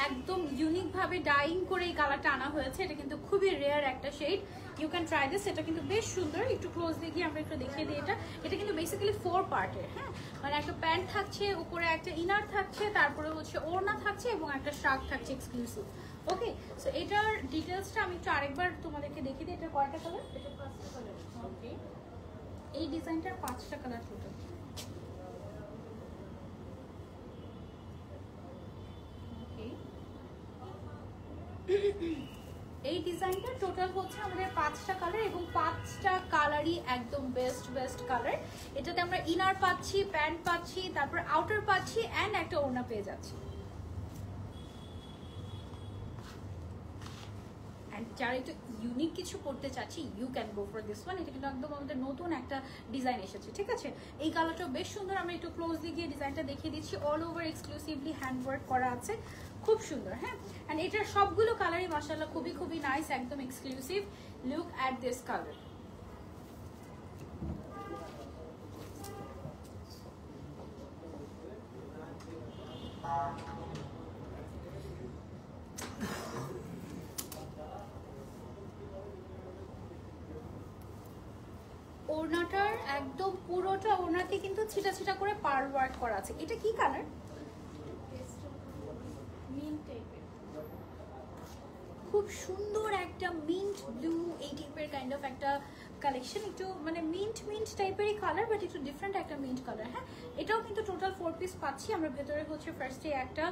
একদম ইউনিক ভাবে ডাইং করে এই কালারটা আনা হয়েছে। এটা কিন্তু খুবই রেয়ার একটা shade. You can try this. এটা কিন্তু বেশ সুন্দর। একটু ক্লোজ দেখিয়ে আমরা একটু দেখিয়ে দিই। এটা কিন্তু বেসিক্যালি 4 পার্টের। হ্যাঁ, মানে একটা প্যান্ট থাকছে, উপরে একটা ইনার থাকছে, তারপরে হচ্ছে ওড়না থাকছে এবং একটা শার্ট থাকছে এক্সক্লুসিভ। ওকে, সো এটার ডিটেলসটা আমি একটু আরেকবার তোমাদেরকে দেখিয়ে দিই। এটা কয়টা কালার? এটা 5টা কালার। ওকে, এই ডিজাইনটার 5টা কালার টোটাল। ওকে, থেকে টোটাল হচ্ছে আমাদের 5টা কালার এবং 5টা কালারই একদম বেস্ট কালার। এটাতে আমরা ইনার পাচ্ছি, প্যান্ট পাচ্ছি, তারপর আউটার পাচ্ছি অ্যান্ড একটা ওড়না পেয়ে যাচ্ছি। অ্যান্ড যারা একটু ইউনিক কিছু করতে চাচ্ছি you can go for this one. এটা কিন্তু একদম আমাদের নতুন একটা ডিজাইন এসেছে, ঠিক আছে। এই কালারটাও বেশ সুন্দর, আমরা একটু ক্লোজলি গিয়ে ডিজাইনটা দেখিয়ে দিচ্ছি। অল ওভার এক্সক্লুসিভলি হ্যান্ডওয়ার্ক করা আছে, খুব সুন্দর। হ্যাঁ, অ্যান্ড এটার সবগুলো কালারই মাশাআল্লাহ খুবই নাইস, একদম exclusive. Look at this colour. ওড়নাটার একদম পুরোটা ওড়নাতে কিন্তু ছিটা ছিটা করে পার্ল ওয়ার্ক করা আছে। এটা কি কালার? মিন্ট টাইপের, খুব সুন্দর একটা মিন্ট ব্লু এই টাইপের কাইন্ড অফ একটা কালেকশন। একটু মানে মিন্ট টাইপেরই কালার, বাট একটু ডিফারেন্ট একটা মিন্ট কালার। হ্যাঁ, এটাও কিন্তু টোটাল 4 পিস পাচ্ছি আমরা। ভেতরে হচ্ছে ফার্স্টে একটা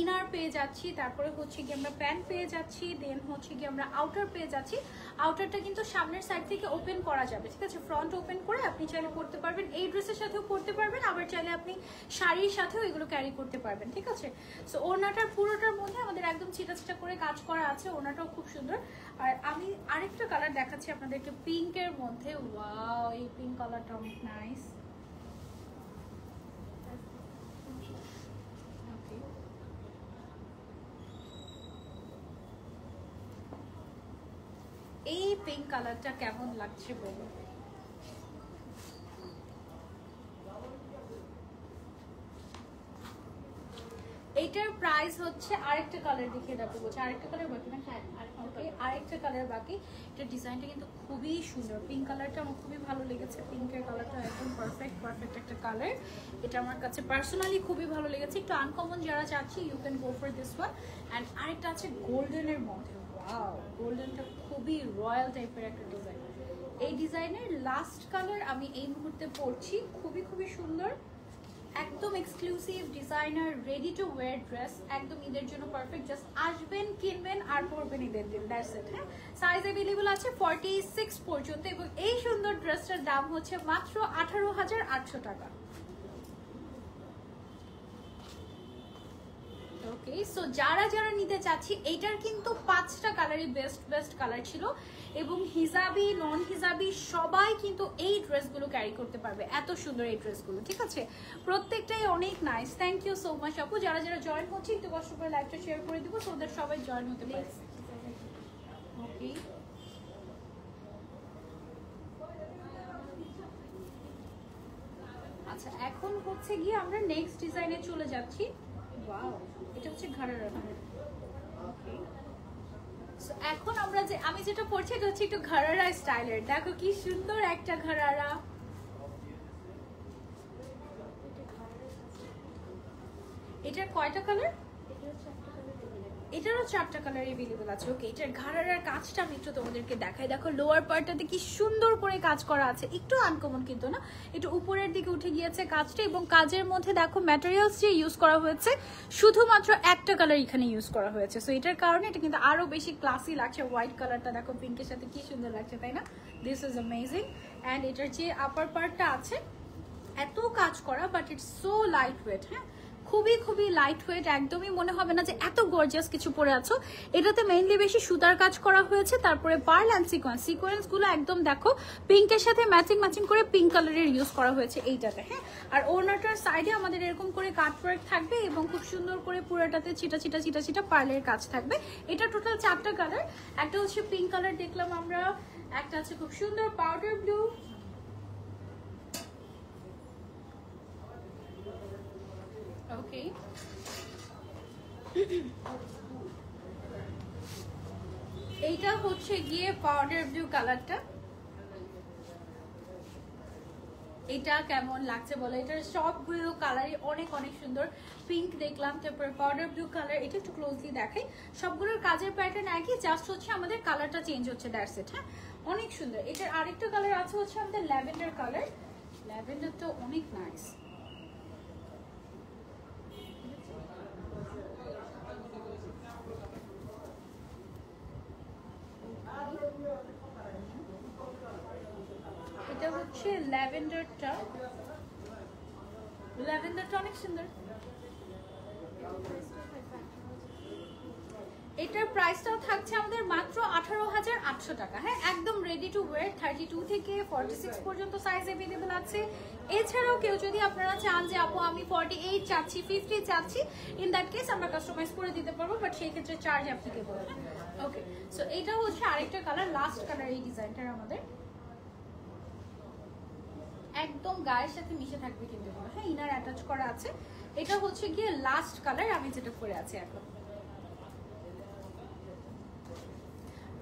ইনার পেয়ে যাচ্ছি, তারপরে হচ্ছে কি আমরা প্যান্ট পেয়ে যাচ্ছি, দেন হচ্ছে কি আমরা আউটার পেয়ে যাচ্ছি। আউটারটা কিন্তু সামনের সাইড থেকে ওপেন করা যাবে, ঠিক আছে। ফ্রন্ট ওপেন করে আপনি চাইলে পরতে পারবেন, এই ড্রেসের সাথেও পরতে পারবেন, আবার চাইলে আপনি শাড়ির সাথেও এগুলো ক্যারি করতে পারবেন, ঠিক আছে। সো ওড়নাটার পুরোটার মধ্যে আমাদের একদম ছিটা করে কাজ করা আছে, ওড়নাটাও খুব সুন্দর। আর আমি আরেকটা কালার দেখাচ্ছি আপনাদেরকে পিঙ্কের মধ্যে। ওয়াও, এই পিঙ্ক কালারটা অনেক নাইস। এই পিঙ্ক কালারটা কেমন লাগছে বলুন? এইটার প্রাইস হচ্ছে, আরেকটা কালার দেখিয়ে দেখো বলছে, আরেকটা কালার বাকি না? হ্যাঁ, আরেকটা কালার বাকি। এটা ডিজাইনটা কিন্তু খুবই সুন্দর, পিঙ্ক কালারটা আমার খুবই ভালো লেগেছে। পিঙ্কের কালারটা একদম পারফেক্ট একটা কালার। এটা আমার কাছে পার্সোনালি খুবই ভালো লেগেছে। একটু আনকমন যারা চাচ্ছি you can go for this one. And আরেকটা আছে গোল্ডেনের মধ্যে। ওয়াও, গোল্ডেনটা খুবই রয়্যাল টাইপের একটা ডিজাইন। এই ডিজাইনের লাস্ট কালার আমি এই মুহূর্তে পরছি, খুবই সুন্দর, একদম exclusive designer ready to wire dress, একদম ঈদের জন্য পারফেক্ট। জাস্ট আসবেন, কিনবেন আর পরবেন ঈদের দিন, দ্যাটস ইট। হ্যাঁ, সাইজ अवेलेबल আছে 46 পর্যন্ত এবং এই সুন্দর ড্রেসটার দাম হচ্ছে মাত্র 18,800 টাকা। ওকে, সো যারা নিতে চাচ্ছি, এইটার কিন্তু 5টা কালারই বেস্ট কালার ছিল এবং হিজাবি নন হিজাবি সবাই কিন্তু এই ড্রেসগুলো ক্যারি করতে পারবে। এত সুন্দর এই ড্রেসগুলো, ঠিক আছে, প্রত্যেকটাই অনেক nice. Thank you so much আপু। যারা জয়েন হচ্ছে একটু কষ্ট করে লাইভটা শেয়ার করে দিব, সো দ্যাট সবাই জয়েন হতে পারে। ওকে, আচ্ছা, এখন হচ্ছে গিয়ে আমরা নেক্সট ডিজাইনে চলে যাচ্ছি। ওয়াও, এটা হচ্ছে ঘাড়ারা। ওকে, সো এখন আমরা আমি যেটা পরছি এটা হচ্ছে একটু ঘাড়ারা স্টাইলের। দেখো কি সুন্দর একটা ঘাড়ারা। এটার কয়টা কালার? এটারও 4টা কালার अवेलेबल আছে। ওকে, এটার ঘাড়ারার কাজটা আমি একটু তোমাদেরকে দেখাই। দেখো লোয়ার পার্টটাতে কি সুন্দর করে কাজ করা আছে, একটু আনকমন কিন্তু না, একটু উপরের দিকে উঠে গিয়েছে কাজটা। এবং কাজের মধ্যে দেখো ম্যাটেরিয়ালস যে ইউজ করা হয়েছে শুধুমাত্র একটা কালার এখানে ইউজ করা হয়েছে। সো এটার কারণে এটা কিন্তু আরো বেশি ক্লাসি লাগছে। হোয়াইট কালারটা দেখো পিঙ্কের সাথে কি সুন্দর লাগছে, তাই না? This is amazing. অ্যান্ড এটার যে আপার পার্টটা আছে এত কাজ করা, but it's so light weight. হ্যাঁ, খুবই লাইট ওয়েট, একদমই মনে হবে না যে এত গর্জিয়াস কিছু পরে আছো। এটাতে মেইনলি বেশি সুতার কাজ করা হয়েছে, তারপরে পার্ল অ্যান্ড সিকোয়েন্স গুলো একদম দেখো পিঙ্কের সাথে ম্যাচিং করে পিঙ্ক কালারের ইউজ করা হয়েছে এইটাতে। হ্যাঁ, আর ওড়নাটার সাইডে আমাদের এরকম করে কাট ওয়ার্ক থাকবে এবং খুব সুন্দর করে পুরোটাতে ছিটা পার্লের কাজ থাকবে। এটা টোটাল 4টা কালার। একটা হচ্ছে পিঙ্ক কালার দেখলাম আমরা, একটা আছে খুব সুন্দর পাউডার ব্লু, ওকে, এইটা হচ্ছে গিয়ে পাউডার ব্লু কালারটা। এটা কেমন লাগছে বলো? এটার সবগুলো কালারই অনেক সুন্দর। পিঙ্ক দেখলাম, তারপর পাউডার ব্লু কালার, এটা একটু ক্লোজলি দেখাই। সবগুলোর কাজের প্যাটার্ন একই, জাস্ট হচ্ছে আমাদের কালারটা চেঞ্জ হচ্ছে, দ্যাটস ইট। হ্যাঁ, অনেক সুন্দর। এটার আরেকটা কালার আছে হচ্ছে আমাদের ল্যাভেন্ডার কালার। ল্যাভেন্ডারটা অনেক নাইস। এটা হচ্ছে ল্যাভেন্ডারটা, ল্যাভেন্ডারটা অনেক সুন্দর। এটার প্রাইসটাও থাকছে আমাদের মাত্র 18,800 টাকা। হ্যাঁ, একদম রেডি টু ওয়্যার, 32 থেকে 46 পর্যন্ত সাইজ अवेलेबल আছে। এছাড়াও কেউ যদি আপনারা চান যে আপু আমি 48 চাচ্ছি, 50 চাচ্ছি, ইন দ্যাট কেস আমরা কাস্টমাইজ করে দিতে পারবো, বাট সেই ক্ষেত্রে চার্জ অ্যাপ্লিকেবল। ওকে, সো এটা হচ্ছে আরেকটা কালার, লাস্ট কালার এই ডিজাইনটার আমাদের একদম গায়ের সাথে মিশে থাকবে কিন্তু, হ্যাঁ ইনার অ্যাটাচ করা আছে। এটা হচ্ছে গিয়ে লাস্ট কালার আমি যেটা পরে আছি এখন।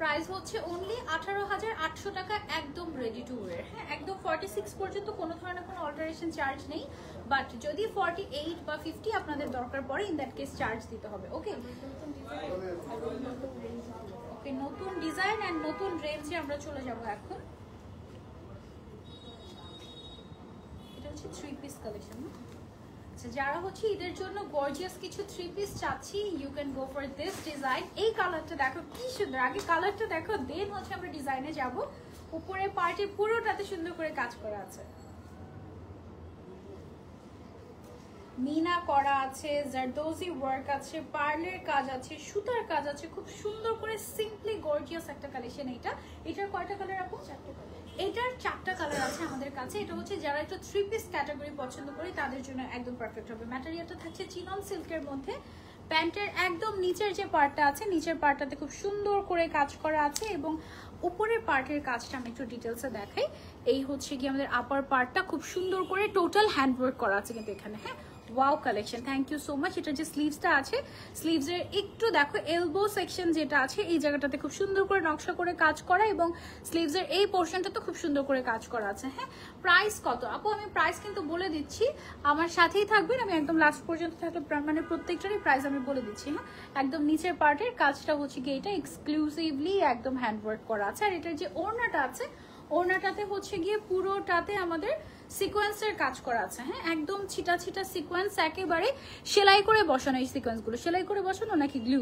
প্রাইস হচ্ছে অনলি 18,800 টাকা, একদম রেডি টু ওয়্যার। হ্যাঁ, একদম 46 পর্যন্ত কোনো ধরনের কোনো অল্টারেশন চার্জ নেই, বাট যদি 48 বা 50 আপনাদের দরকার পড়ে ইন দ্যাট কেস চার্জ দিতে হবে। ওকে ওকে, নতুন ডিজাইন এন্ড নতুন রেঞ্জে আমরা চলে যাব এখন। এটা হচ্ছে 3 পিস কালেকশন। আচ্ছা, যারা হচ্ছে ঈদের জন্য গর্জিয়াস কিছু 3 পিস চাচ্ছি, you can go for this design. এই কালারটা দেখো কি সুন্দর, আগে কালারটা দেখো দেন হচ্ছে আমরা ডিজাইনে যাব। উপরে পার্টে পুরোটাতে সুন্দর করে কাজ করা আছে, মিনা করা আছে, জারদোজি ওয়ার্ক আছে, পার্লের কাজ আছে, সুতার কাজ আছে, খুব সুন্দর করে সিম্পলি গর্জিয়াস একটা কালেকশন। এটার কয়টা কালার আপু? 4টা কালার। এটার 4টা কালার আছে আমাদের কাছে। এটা হচ্ছে যারা একটু 3 পিস ক্যাটাগরি পছন্দ করে তাদের জন্য একদম পারফেক্ট হবে। ম্যাটেরিয়ালটা থাকছে চিনন সিল্কের মধ্যে। প্যান্টের একদম নিচের যে পার্টটা আছে, নিচের পার্টটাতে খুব সুন্দর করে কাজ করা আছে, এবং উপরের পার্টের কাজটা আমি একটু ডিটেলসে দেখাই। এই হচ্ছে কি আমাদের আপার পার্টটা খুব সুন্দর করে টোটাল হ্যান্ডওয়ার্ক করা আছে কিন্তু এখানে। হ্যাঁ, wow collection, thank you so much. এটা যে স্লিভসটা আছে, স্লিভসের একটু দেখো এলবো সেকশন যেটা আছে এই জায়গাটাতে খুব সুন্দর করে নকশা করে কাজ করা, এবং স্লিভসের এই পোর্শনটাতে খুব সুন্দর করে কাজ করা আছে। হ্যাঁ, প্রাইস কত আপু? আমি প্রাইস কিন্তু বলে দিচ্ছি, আমার সাথেই থাকবেন, আমি একদম লাস্ট পর্যন্ত থাকলে মানে প্রত্যেকটারই প্রাইস আমি বলে দিচ্ছি। হ্যাঁ, একদম নিচের পার্টের কাজটা হচ্ছে কি এটা এক্সক্লুসিভলি একদম হ্যান্ডওয়ার্ক করা আছে। আর এটার যে ওড়নাটা আছে, ওড়নাটাতে হচ্ছে গিয়ে পুরোটাতে আমাদের সিকোয়েন্সের কাজ করা আছে। হ্যাঁ, একদম ছিটা ছিটা সিকোয়েন্স, একেবারে সেলাই করে বসানো। এই সিকোয়েন্সগুলো সেলাই করে বসানো নাকি গ্লু?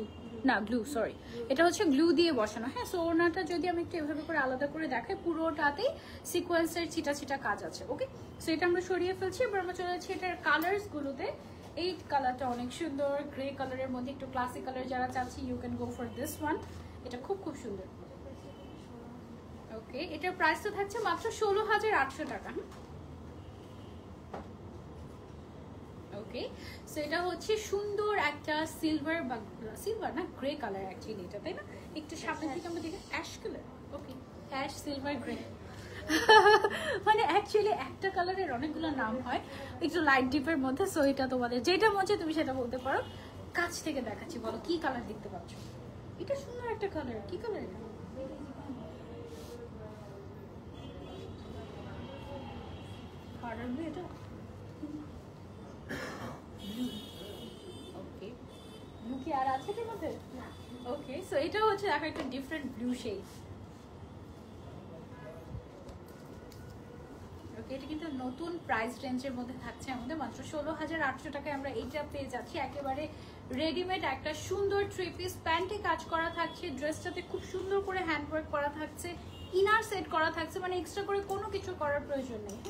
না, গ্লু, সরি, এটা হচ্ছে গ্লু দিয়ে বসানো। হ্যাঁ, সো ওড়নাটা যদি আমি একটু এভাবে করে আলাদা করে দেখাই, পুরোটাতেই সিকোয়েন্সের ছিটা ছিটা কাজ আছে। ওকে, সো এটা আমরা সরিয়ে ফেলছি। এবার আমরা চলে যাচ্ছি এটার কালার্সগুলোতে। এই কালারটা অনেক সুন্দর, গ্রে কালারের মধ্যে একটু ক্লাসিক কালার যারা চাচ্ছি, you can go for this one. এটা খুব খুব সুন্দর। ওকে, এটার প্রাইসটা থাকছে মাত্র 16,800 টাকা। ওকে, সো এটা হচ্ছে সুন্দর একটা সিলভার বা সিলভার না গ্রে কালার অ্যাকচুয়ালি এটা, তাই না? একটু সামনে থেকে আমরা দেখি অ্যাশ কালার। ওকে, অ্যাশ সিলভার গ্রে মানে অ্যাকচুয়ালি একটা কালারের অনেকগুলো নাম হয়, একটু লাইট ডিপের মধ্যে। সো এটা তোমাদের যেটা মনে হচ্ছে তুমি সেটা বলতে পারো। কাছ থেকে দেখাচ্ছি, বলো কি কালার দেখতে পাচ্ছ? এটা সুন্দর একটা কালার, কি কালার এটা? কালার ব্লু এটা? ওকে, ব্লু কি আর আছে এর মধ্যে? না। ওকে, সো এটা হচ্ছে দেখো একটা ডিফারেন্ট ব্লু শেড। ওকে, এটা কিন্তু নতুন প্রাইস রেঞ্জের মধ্যে থাকছে আমাদের, মাত্র 16,800 টাকায় আমরা এইটা পেয়ে যাচ্ছি। একেবারে রেডিমেড একটা সুন্দর 3 পিস, প্যান্টে কাজ করা থাকছে, ড্রেসটাতে খুব সুন্দর করে হ্যান্ডওয়ার্ক করা থাকছে, ইনার সেট করা থাকছে, মানে এক্সট্রা করে কোনো কিছু করার প্রয়োজন নেই।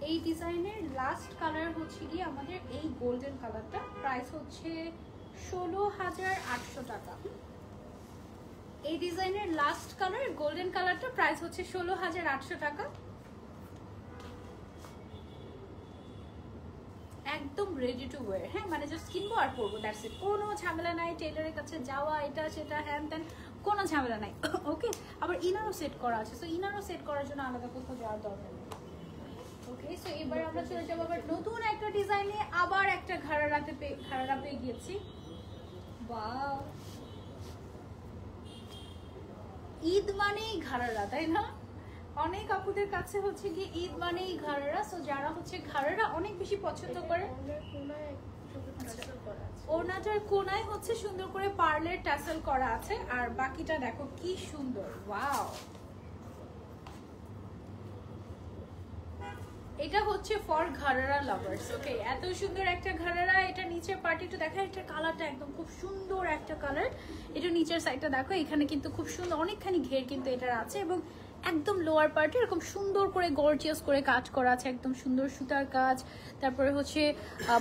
এই ডিজাইনের লাস্ট কালার হচ্ছে গিয়ে আমাদের এই গোল্ডেন কালারটা, প্রাইস হচ্ছে 16,800 টাকা। এই ডিজাইনের লাস্ট কালার গোল্ডেন কালারটা প্রাইস হচ্ছে 16,800 টাকা। একদম রেডি টু ওয়্যার। হ্যাঁ, মানে জাস্ট কিনবো আর পরবো, দ্যাটস ইট। কোনো ঝামেলা নাই, টেইলারের কাছে যাওয়া, এটা সেটা হ্যান ত্যান, কোনো ঝামেলা নাই। ওকে, আবার ইনারও সেট করা আছে, সো ইনারও সেট করার জন্য আলাদা কোথাও যাওয়ার দরকার নেই। ওকে, সো এবার আমরা চলে যাবো আবার নতুন একটা ডিজাইনে, আবার একটা ঘাড়া পেয়ে গিয়েছি। ওয়াও, ঈদ মানেই ঘাড়া, তাই না? অনেক আপুদের কাছে হচ্ছে গিয়ে ঈদ মানেই ঘাড়া। সো যারা হচ্ছে ঘাড়া অনেক বেশি পছন্দ করে, ওনাটার কোনায় হচ্ছে সুন্দর করে পার্লের ট্যাসেল করা আছে, আর বাকিটা দেখো কি সুন্দর। ওয়াও, এটা হচ্ছে ফর ঘাড়ারা লাভার্স। ওকে, এত সুন্দর একটা ঘাড়ারা। এটা নিচের পার্টি একটু দেখা, এটা কালারটা একদম খুব সুন্দর একটা কালার। এটা নিচের সাইডটা দেখো, এখানে কিন্তু খুব সুন্দর অনেকখানি ঘের কিন্তু এটার আছে, এবং একদম লোয়ার পার্টে এরকম সুন্দর করে গর্জিয়াস করে কাজ করা আছে, একদম সুন্দর সুতার কাজ, তারপরে হচ্ছে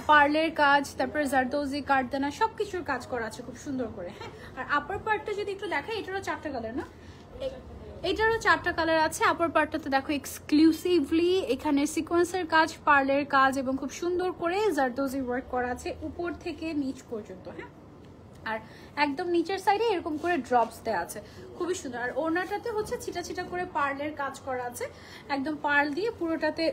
পার্লের কাজ, তারপরে জারদৌজি কাঠদানা সবকিছুর কাজ করা আছে খুব সুন্দর করে। হ্যাঁ, আর আপার পার্টটা যদি একটু দেখাই, এটারও 4টা কালার না, এটারও 4টা কালার আছে। আপার পার্টটাতে দেখো এক্সক্লুসিভলি এখানে সিকোয়েন্সের কাজ, পার্লের কাজ এবং খুব সুন্দর করে জারদৌজি ওয়ার্ক করা আছে উপর থেকে নিচ পর্যন্ত। হ্যাঁ, আর একদম নিচের সাইডে এরকম করে ড্রপস দেওয়া আছে, খুবই সুন্দর। আর ওনাটাতে হচ্ছে ছিটা ছিটা করে পার্লের কাজ করা আছে, একদম পার্ল দিয়ে পুরোটাতে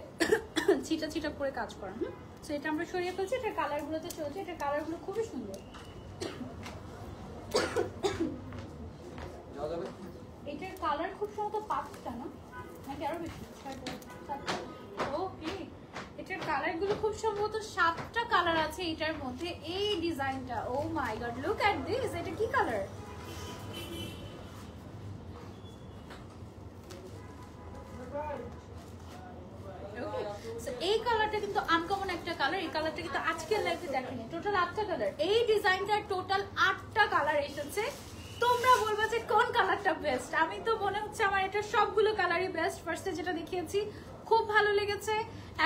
ছিটা ছিটা করে কাজ করা। হুম, তো এটা আমরা সরিয়ে ফেলছি, এটা কালারগুলোতে চলছে, এটা কালারগুলো খুবই সুন্দর। এটার কালার খুব সম্ভবত 5টা না, নাকি আরো বেশি? ওকে, এটার কালারগুলো খুব সম্ভবত 7টা কালার আছে এটার মধ্যে। এই ডিজাইনটা, ও মাই গড, লুক এট দিস, এটা কি কালার? এই কালারটা কিন্তু আনকমন একটা কালার। এই কালারটা কিন্তু আজকের লাইফে দেখেনি। টোটাল 8টা কালার, এই ডিজাইনটার টোটাল 8টা কালার এসেছে। তোমরা বলবে যে কোন কালারটা বেস্ট। আমি তো মনে হচ্ছে আমার এটা সবগুলো কালারই বেস্ট। ফার্স্টে যেটা দেখিয়েছি খুব ভালো লেগেছে,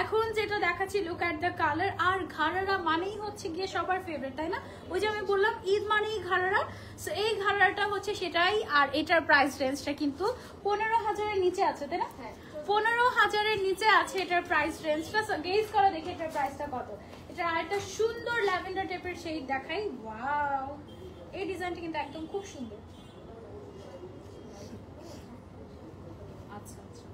এখন যেটা দেখাচ্ছি লুক এট দ্য কালার। আর ঘাড়ারা মানেই হচ্ছে গিয়ে সবার ফেভারিট, তাই না? ওই যে আমি বললাম ঈদ মানেই ঘাড়ারা, সো এই ঘাড়াটা হচ্ছে সেটাই। আর এটার প্রাইস রেঞ্জটা কিন্তু 15,000-এর নিচে আছে, তাই না? 15,000-এর নিচে আছে এটার প্রাইস রেঞ্জটা। সো গেস করো দেখি এটার প্রাইসটা কত। এটা আরেকটা সুন্দর ল্যাভেন্ডার টাইপের শেড দেখাই। ওয়াও, এই ডিজাইনটা কিন্তু একদম খুব সুন্দর। আচ্ছা আচ্ছা,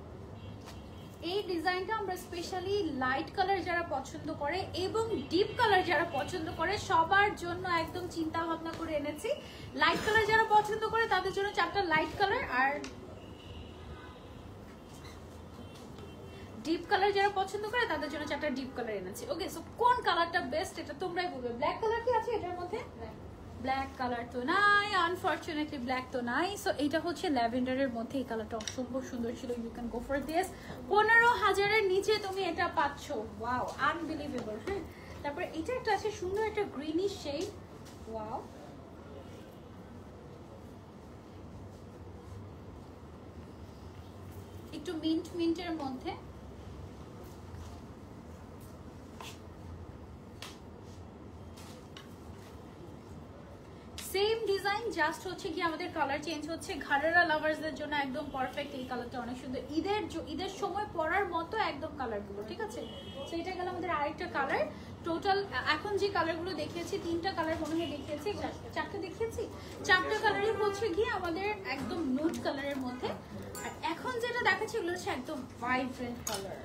এই ডিজাইনটা আমরা স্পেশালি লাইট কালার যারা পছন্দ করে এবং ডিপ কালার যারা পছন্দ করে সবার জন্য একদম চিন্তা ভাবনা করে এনেছি। লাইট কালার যারা পছন্দ করে তাদের জন্য 4টা লাইট কালার, আর ডিপ কালার যারা পছন্দ করে তাদের জন্য 4টা ডিপ কালার এনেছি। ওকে, সো কোন কালারটা বেস্ট এটা তোমরাই বলবে। ব্ল্যাক কালার কি আছে এটার মধ্যে? ব্ল্যাক কালার তো নাই, আনফরচুনেটলি ব্ল্যাক তো নাই। সো এটা হচ্ছে ল্যাভেন্ডারের মধ্যে, এই কালারটা অসম্ভব সুন্দর ছিল। You can go for this. 15,000-এর নিচে তুমি এটা পাচ্ছ। Wow, unbelievable. হ্যাঁ, তারপরে এটা একটা আছে সুন্দর একটা গ্রিনিশ শেড। ওয়াও, একটু মিন্ট মিন্টের মধ্যে। সেম ডিজাইন, জাস্ট হচ্ছে কি আমাদের কালার চেঞ্জ হচ্ছে। ঘাড়ারা লাভার্সদের জন্য একদম পারফেক্ট। এই কালারটা অনেক সুন্দর, ঈদের সময় পরার মতো একদম কালারগুলো, ঠিক আছে? তো এটা গেল আমাদের আরেকটা কালার। টোটাল এখন যে কালারগুলো দেখিয়েছি, 3টা কালার মনে হয় দেখিয়েছি, 4টা দেখিয়েছি। 4টা কালারই হচ্ছে গিয়ে আমাদের একদম নুড কালারের মধ্যে। আর এখন যেটা দেখাচ্ছি এগুলো হচ্ছে একদম vibrant colour.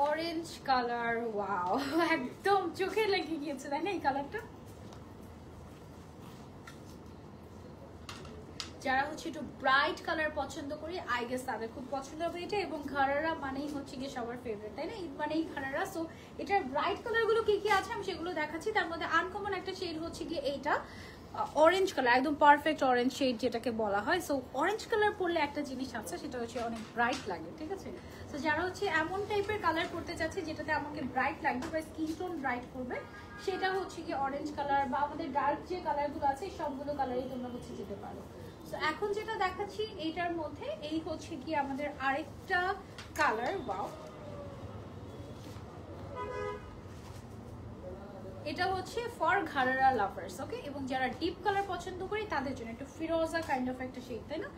Orange colour, wow, একদম চোখে লেগে গিয়েছে, তাই না এই কালারটা? যারা হচ্ছে একটু ব্রাইট কালার পছন্দ করি, আই গেস তাদের খুব পছন্দ হবে এটা। এবং ঘাড়ারা মানেই হচ্ছে গিয়ে সবার ফেভারিট, তাই না? ঈদ মানেই ঘাড়ারা। সো এটার ব্রাইট কালারগুলো কি কি আছে আমি সেগুলো দেখাচ্ছি। তার মধ্যে আনকমন একটা শেড হচ্ছে গিয়ে এইটা অরেঞ্জ কালার, একদম পারফেক্ট অরেঞ্জ শেড যেটাকে বলা হয়। সো অরেঞ্জ কালার পরলে একটা জিনিস আছে, সেটা হচ্ছে অনেক ব্রাইট লাগে, ঠিক আছে? তো যারা হচ্ছে এমন টাইপের কালার পরতে চাচ্ছে যেটাতে আমাকে ব্রাইট লাগবে বা স্কিন টোন ব্রাইট করবে, সেটা হচ্ছে কি অরেঞ্জ কালার বা আমাদের ডার্ক যে কালারগুলো আছে সবগুলো কালারই তোমরা হচ্ছে যেতে পারো। তো এখন যেটা দেখাচ্ছি এইটার মধ্যে এই হচ্ছে কি আমাদের আরেকটা কালার। ওয়াও, এটা হচ্ছে ফর ঘাড়ারা লাভার্স। ওকে, এবং যারা ডিপ কালার পছন্দ করি তাদের জন্য একটু ফিরোজা কাইন্ড অফ একটা শেড, তাই না?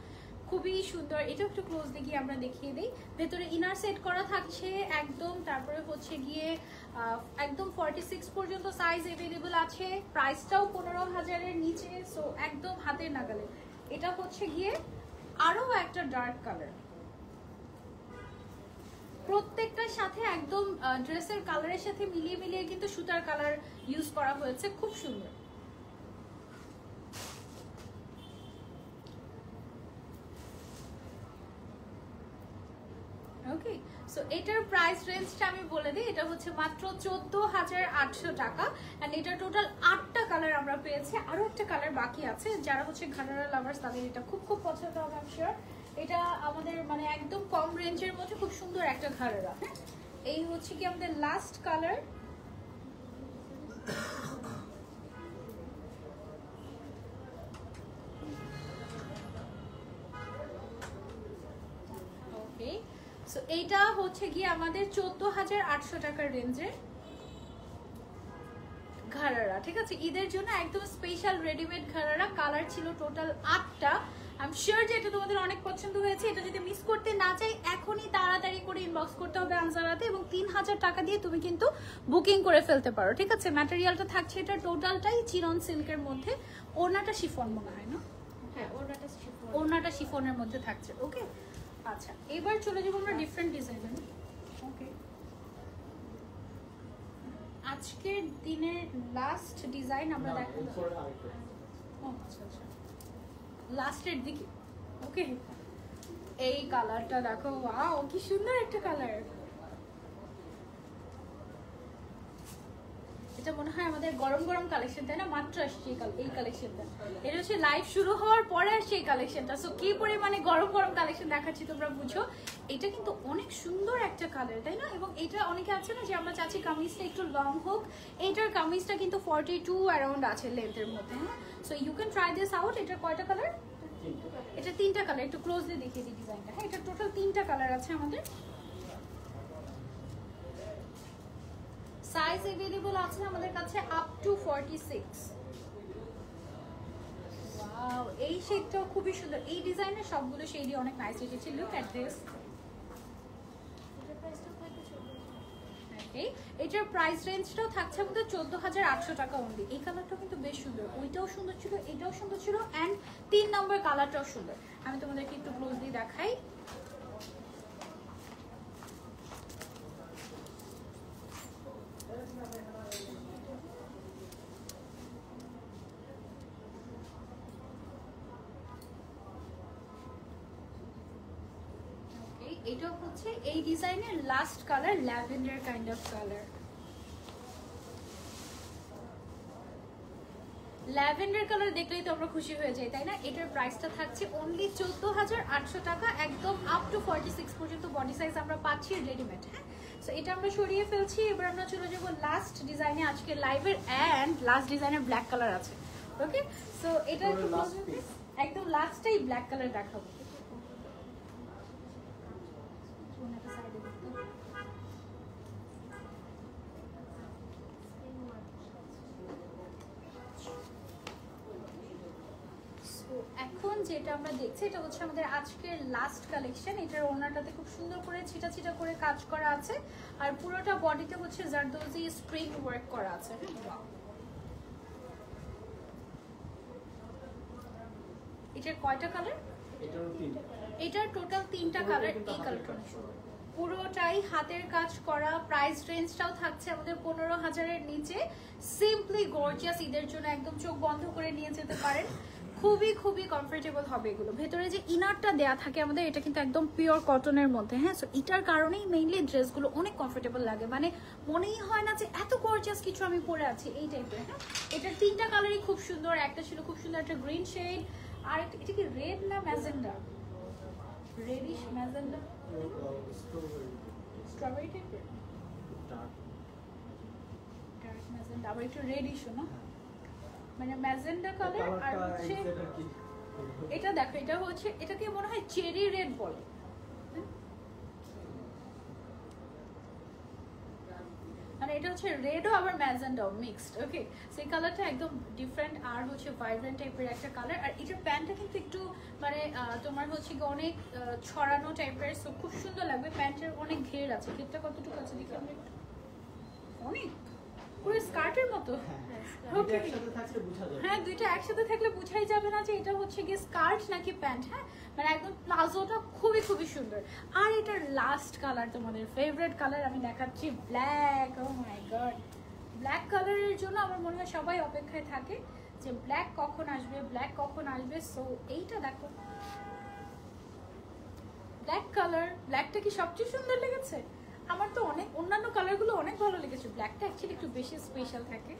খুবই সুন্দর। এটা একটু ক্লোজ দেখি আমরা দেখিয়ে দিই। ভেতরে ইনার সেট করা থাকছে একদম। তারপরে হচ্ছে গিয়ে একদম 46 পর্যন্ত সাইজ অ্যাভেলেবল আছে। প্রাইসটাও 15,000-এর নিচে, সো একদম হাতের নাগালে। এটা হচ্ছে গিয়ে আরো একটা ডার্ক কালার, প্রত্যেকটার সাথে একদম ড্রেসের কালারের সাথে মিলিয়ে মিলিয়ে কিন্তু সুতার কালার ইউজ করা হয়েছে, খুব সুন্দর। ওকে, সো এটার প্রাইস রেঞ্জটা আমি বলে দিই, এটা হচ্ছে মাত্র 14,800 টাকা। অ্যান্ড এটার টোটাল 8টা কালার আমরা পেয়েছি, আরও একটা কালার বাকি আছে। যারা হচ্ছে ঘাড়ারা লাভার্স তাদের এটা খুব খুব পছন্দ হবে আমি শিওর। এটা আমাদের মানে একদম কম রেঞ্জের মধ্যে খুব সুন্দর একটা ঘাড়ারা। হ্যাঁ, এই হচ্ছে কি আমাদের লাস্ট কালার। ওকে, সো এইটা হচ্ছে গিয়ে আমাদের 14,800 টাকার রেঞ্জের ঘাড়ারা। ঠিক আছে, ঈদের জন্য একদম স্পেশাল রেডিমেড ঘাড়ারা। কালার ছিল টোটাল 8টা। আই এম শিওর যে এটা তোমাদের অনেক পছন্দ হয়েছে। এটা যদি মিস করতে না চাই এখনই তাড়াতাড়ি করে ইনবক্স করতে হবে আনসারাতে, এবং 3,000 টাকা দিয়ে তুমি কিন্তু বুকিং করে ফেলতে পারো। ঠিক আছে, ম্যাটেরিয়ালটা থাকছে এটা টোটালটাই চিরন সিল্কের মধ্যে। ওড়নাটা শিফন মনে হয় না? হ্যাঁ, ওড়নাটা শিফনের মধ্যে থাকছে। ওকে, আচ্ছা এবার চলে যাবো আমরা ডিফারেন্ট ডিজাইনে। ওকে, আজকের দিনের লাস্ট ডিজাইন আমরা দেখো। আচ্ছা আচ্ছা, লাস্টের দিকে। ওকে, এই কালারটা দেখো, ওয়াও কি সুন্দর একটা কালার। এটা মনে হয় আমাদের গরম গরম কালেকশন, তাই না? মাত্র আসছে এই কালেকশনটা। এটা হচ্ছে লাইভ শুরু হওয়ার পরে আসছে এই কালেকশনটা। সো কি পরিমাণে গরম গরম কালেকশন দেখাচ্ছি তোমরা বুঝো। এটা কিন্তু অনেক সুন্দর একটা কালার, তাই না? এবং এটা অনেকে আছে না যে আমরা চাচ্ছি কামিজটা একটু লং হোক। এইটার কামিজটা কিন্তু 42 অ্যারাউন্ড আছে লেন্থের মধ্যে। হ্যাঁ, so you can try this out. এটার কয়টা কালার? এটা 3টা কালার। একটু ক্লোজলি দেখিয়ে দিই ডিজাইনটা। হ্যাঁ, এটা টোটাল 3টা কালার আছে আমাদের। সাইজ अवेलेबल আছে আমাদের কাছে আপ টু 46। ওয়াও, এই শেডটাও খুবই সুন্দর। এই ডিজাইনের সবগুলো শেডই অনেক নাইস এসেছে। Look at this. ওকে, এটার প্রাইস রেঞ্জটাও থাকছে আমাদের 14,800 টাকা অনলি। এই কালারটাও কিন্তু বেশ সুন্দর, ওইটাও সুন্দর ছিল, এটাও সুন্দর ছিল, অ্যান্ড 3 নম্বর কালারটাও সুন্দর। আমি তোমাদেরকে একটু ক্লোজলি দেখাই। এটা হচ্ছে এই ডিজাইনের last colour, lavender kind of colour. Lavender colour দেখলেই তো আমরা খুশি হয়ে যাই, তাই না? এটার প্রাইসটা থাকছে অনলি 14,800 টাকা, একদম আপ টু 46 পর্যন্ত বডি সাইজ আমরা পাচ্ছি রেডিমেড। হ্যাঁ, সো এটা আমরা সরিয়ে ফেলছি। এবার আমরা চলে যাবো লাস্ট ডিজাইনে আজকে লাইভের, অ্যান্ড লাস্ট ডিজাইনের ব্ল্যাক কালার আছে। ওকে, সো এটা একদম লাস্টটাই ব্ল্যাক কালার দেখাবো। এখন যেটা আমরা দেখছি এটা হচ্ছে আমাদের আজকের লাস্ট কালেকশন। এটার ওড়নাটাতে খুব সুন্দর করে ছিটা ছিটা করে কাজ করা আছে, আর পুরোটা বডিতে হচ্ছে জারদোজি স্প্রিং ওয়ার্ক করা আছে। এটার কয়টা কালার? এটার টোটাল 3টা কালার। এই কালারটা পুরোটাই হাতের কাজ করা। প্রাইস রেঞ্জটাও থাকছে আমাদের 15,000-এর নিচে। সিম্পলি গর্জিয়াস, ঈদের জন্য একদম চোখ বন্ধ করে নিয়ে যেতে পারেন। খুবই খুবই কমফোর্টেবল হবে এগুলো। ভেতরে যে ইনারটা দেয়া থাকে আমাদের, এটা কিন্তু একদম পিওর কটনের মধ্যে। হ্যাঁ, সো এটার কারণেই মেইনলি ড্রেসগুলো অনেক কমফোর্টেবল লাগে, মানে মনেই হয় না যে এত গর্জিয়াস কিছু আমি পরে আছি এই টাইপের। হ্যাঁ, এটার 3টা কালারই খুব সুন্দর। একটা ছিল খুব সুন্দর একটা গ্রিন শেড, আর এটা কি রেড না ম্যাজেন্ডা? রেডিশ ম্যাজেন্ডা, স্ট্রবেরি টাইপের, ডার্ক ম্যাজেন্ডা, আবার একটু রেডিশও না, মানে ম্যাজেন্ডা কালার। আর হচ্ছে এটা দেখো, এটা হচ্ছে, এটাকে মনে হয় চেরি রেড বলে। মানে এটা হচ্ছে রেডও আবার ম্যাজেন্ডাও মিক্সড। ওকে, সেই কালারটা একদম ডিফারেন্ট আর হচ্ছে ভাইব্রেন্ট টাইপের একটা কালার। আর এটার প্যান্টটা কিন্তু একটু মানে তোমার হচ্ছে কি অনেক ছড়ানো টাইপের, সো খুব সুন্দর লাগবে। প্যান্টের অনেক ঘের আছে। ঘেরটা কতটুকু আছে দেখি আমরা একটু। অনেক, পুরো স্কার্টের মতো। হ্যাঁ, দুইটা একসাথে থাকলে বোঝাই যাবে না যে এটা হচ্ছে গিয়ে স্কার্ট নাকি প্যান্ট। হ্যাঁ, মানে একদম প্লাজোটা খুবই খুবই সুন্দর। আর এটার লাস্ট কালার, তোমাদের ফেভারিট কালার আমি দেখাচ্ছি, ব্ল্যাক। ও মাই গড, ব্ল্যাক কালারের জন্য আমার মনে হয় সবাই অপেক্ষায় থাকে যে ব্ল্যাক কখন আসবে, ব্ল্যাক কখন আসবে। সো এইটা দেখো, ব্ল্যাক কালার, ব্ল্যাকটা কি সবচেয়ে সুন্দর লেগেছে? আমার তো অনেক অন্যান্য কালারগুলো অনেক ভালো লেগেছে, ব্ল্যাকটা অ্যাকচুয়ালি একটু বেশি স্পেশাল থাকে।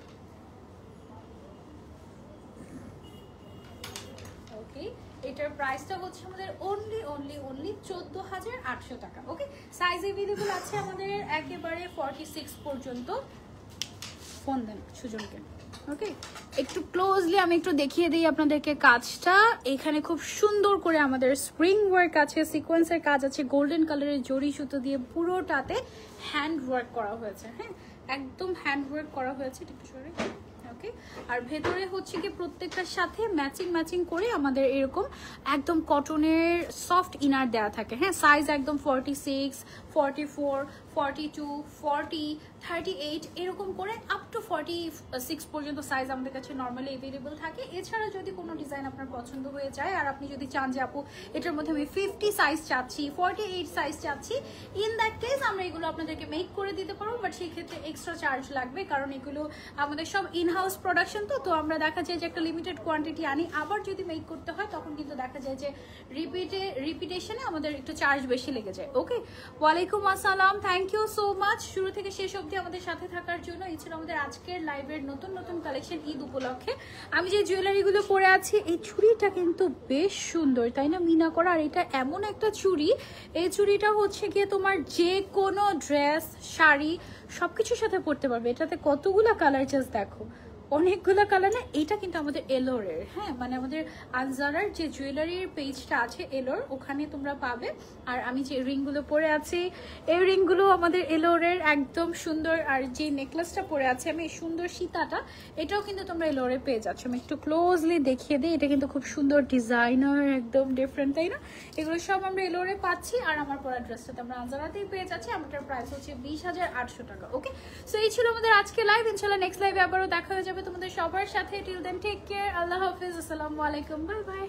ওকে, এটার প্রাইসটা হচ্ছে আমাদের অনলি 14,800 টাকা। ওকে, সাইজ अवेलेबल আছে আমাদের একেবারে 46 পর্যন্ত। ফোন দেন সুজনকে। ওকে, একটু ক্লোজলি আমি একটু দেখিয়ে দিই আপনাদেরকে কাজটা। এখানে খুব সুন্দর করে আমাদের স্প্রিং ওয়ার্ক আছে, সিকোয়েন্সের কাজ আছে, গোল্ডেন কালারের জরি সুতো দিয়ে পুরোটাতে হ্যান্ড ওয়ার্ক করা হয়েছে। হ্যাঁ, একদম হ্যান্ড ওয়ার্ক করা হয়েছে। একটু সরে। ওকে, আর ভেতরে হচ্ছে কি প্রত্যেকটার সাথে ম্যাচিং করে আমাদের এরকম একদম কটনের সফট ইনার দেওয়া থাকে। হ্যাঁ, সাইজ একদম 46, 44, 42, 40, 38 এরকম করে আপ টু 46 পর্যন্ত সাইজ আমাদের কাছে নর্মালি অ্যাভেলেবল থাকে। এছাড়া যদি কোনো ডিজাইন আপনার পছন্দ হয়ে যায় আর আপনি যদি চান যে আপু এটার মধ্যে আমি 50 সাইজ চাচ্ছি, 48 সাইজ চাচ্ছি, ইন দ্যাট কেস আমরা এগুলো আপনাদেরকে মেক করে দিতে পারবো। বাট সেই ক্ষেত্রে এক্সট্রা চার্জ লাগবে, কারণ এগুলো আমাদের সব ইনহাউস প্রোডাকশন, তো আমরা দেখা যায় যে একটা লিমিটেড কোয়ান্টিটি আনি। আবার যদি মেক করতে হয় তখন কিন্তু দেখা যায় যে রিপিটেশনে আমাদের একটু চার্জ বেশি লেগে যায়। ওকে, ওয়ালাইকুম আসসালাম, থ্যাংক ইউ সো মাচ শুরু থেকে শেষ অবধি আমাদের সাথে থাকার জন্য। এই ছিল আমাদের আজকের লাইভের নতুন কালেকশন ঈদ উপলক্ষে। আমি যে জুয়েলারিগুলো পরে আছি, এই চুড়িটা কিন্তু বেশ সুন্দর, তাই না মিনা করা? আর এটা এমন একটা চুড়ি, এই চুড়িটা হচ্ছে গিয়ে তোমার যে কোনো ড্রেস, শাড়ি সবকিছুর সাথে পরতে পারবে। এটাতে কতগুলো কালার, জাস্ট দেখো, অনেকগুলো কালার না। এটা কিন্তু আমাদের এলোরের, হ্যাঁ, মানে আমাদের আনজারার যে জুয়েলারির পেজটা আছে এলোর, ওখানে তোমরা পাবে। আর আমি যে রিংগুলো পরে আছি, এই রিংগুলো আমাদের এলোরের, একদম সুন্দর। আর যে নেকলেসটা পরে আছে আমি, এই সুন্দর সীতাটা, এটাও কিন্তু তোমরা এলোরে পেয়ে যাচ্ছ। আমি একটু ক্লোজলি দেখিয়ে দিই, এটা কিন্তু খুব সুন্দর ডিজাইনার, একদম ডিফারেন্ট, তাই না? এগুলো সব আমরা এলোরে পাচ্ছি। আর আমার পরা ড্রেসটাতে আমরা আনজারাতেই পেয়ে যাচ্ছি। আমাদের প্রাইস হচ্ছে 20,800 টাকা। ওকে, সো এই ছিল আমাদের আজকে লাইভ। ইনশাল্লাহ নেক্সট লাইভে আবারও দেখা হয়ে যাবে তোমাদের সবার সাথে। টিল দেন টেক কেয়ার, আল্লাহ হাফিজ, আসসালামু আলাইকুম, বাই বাই।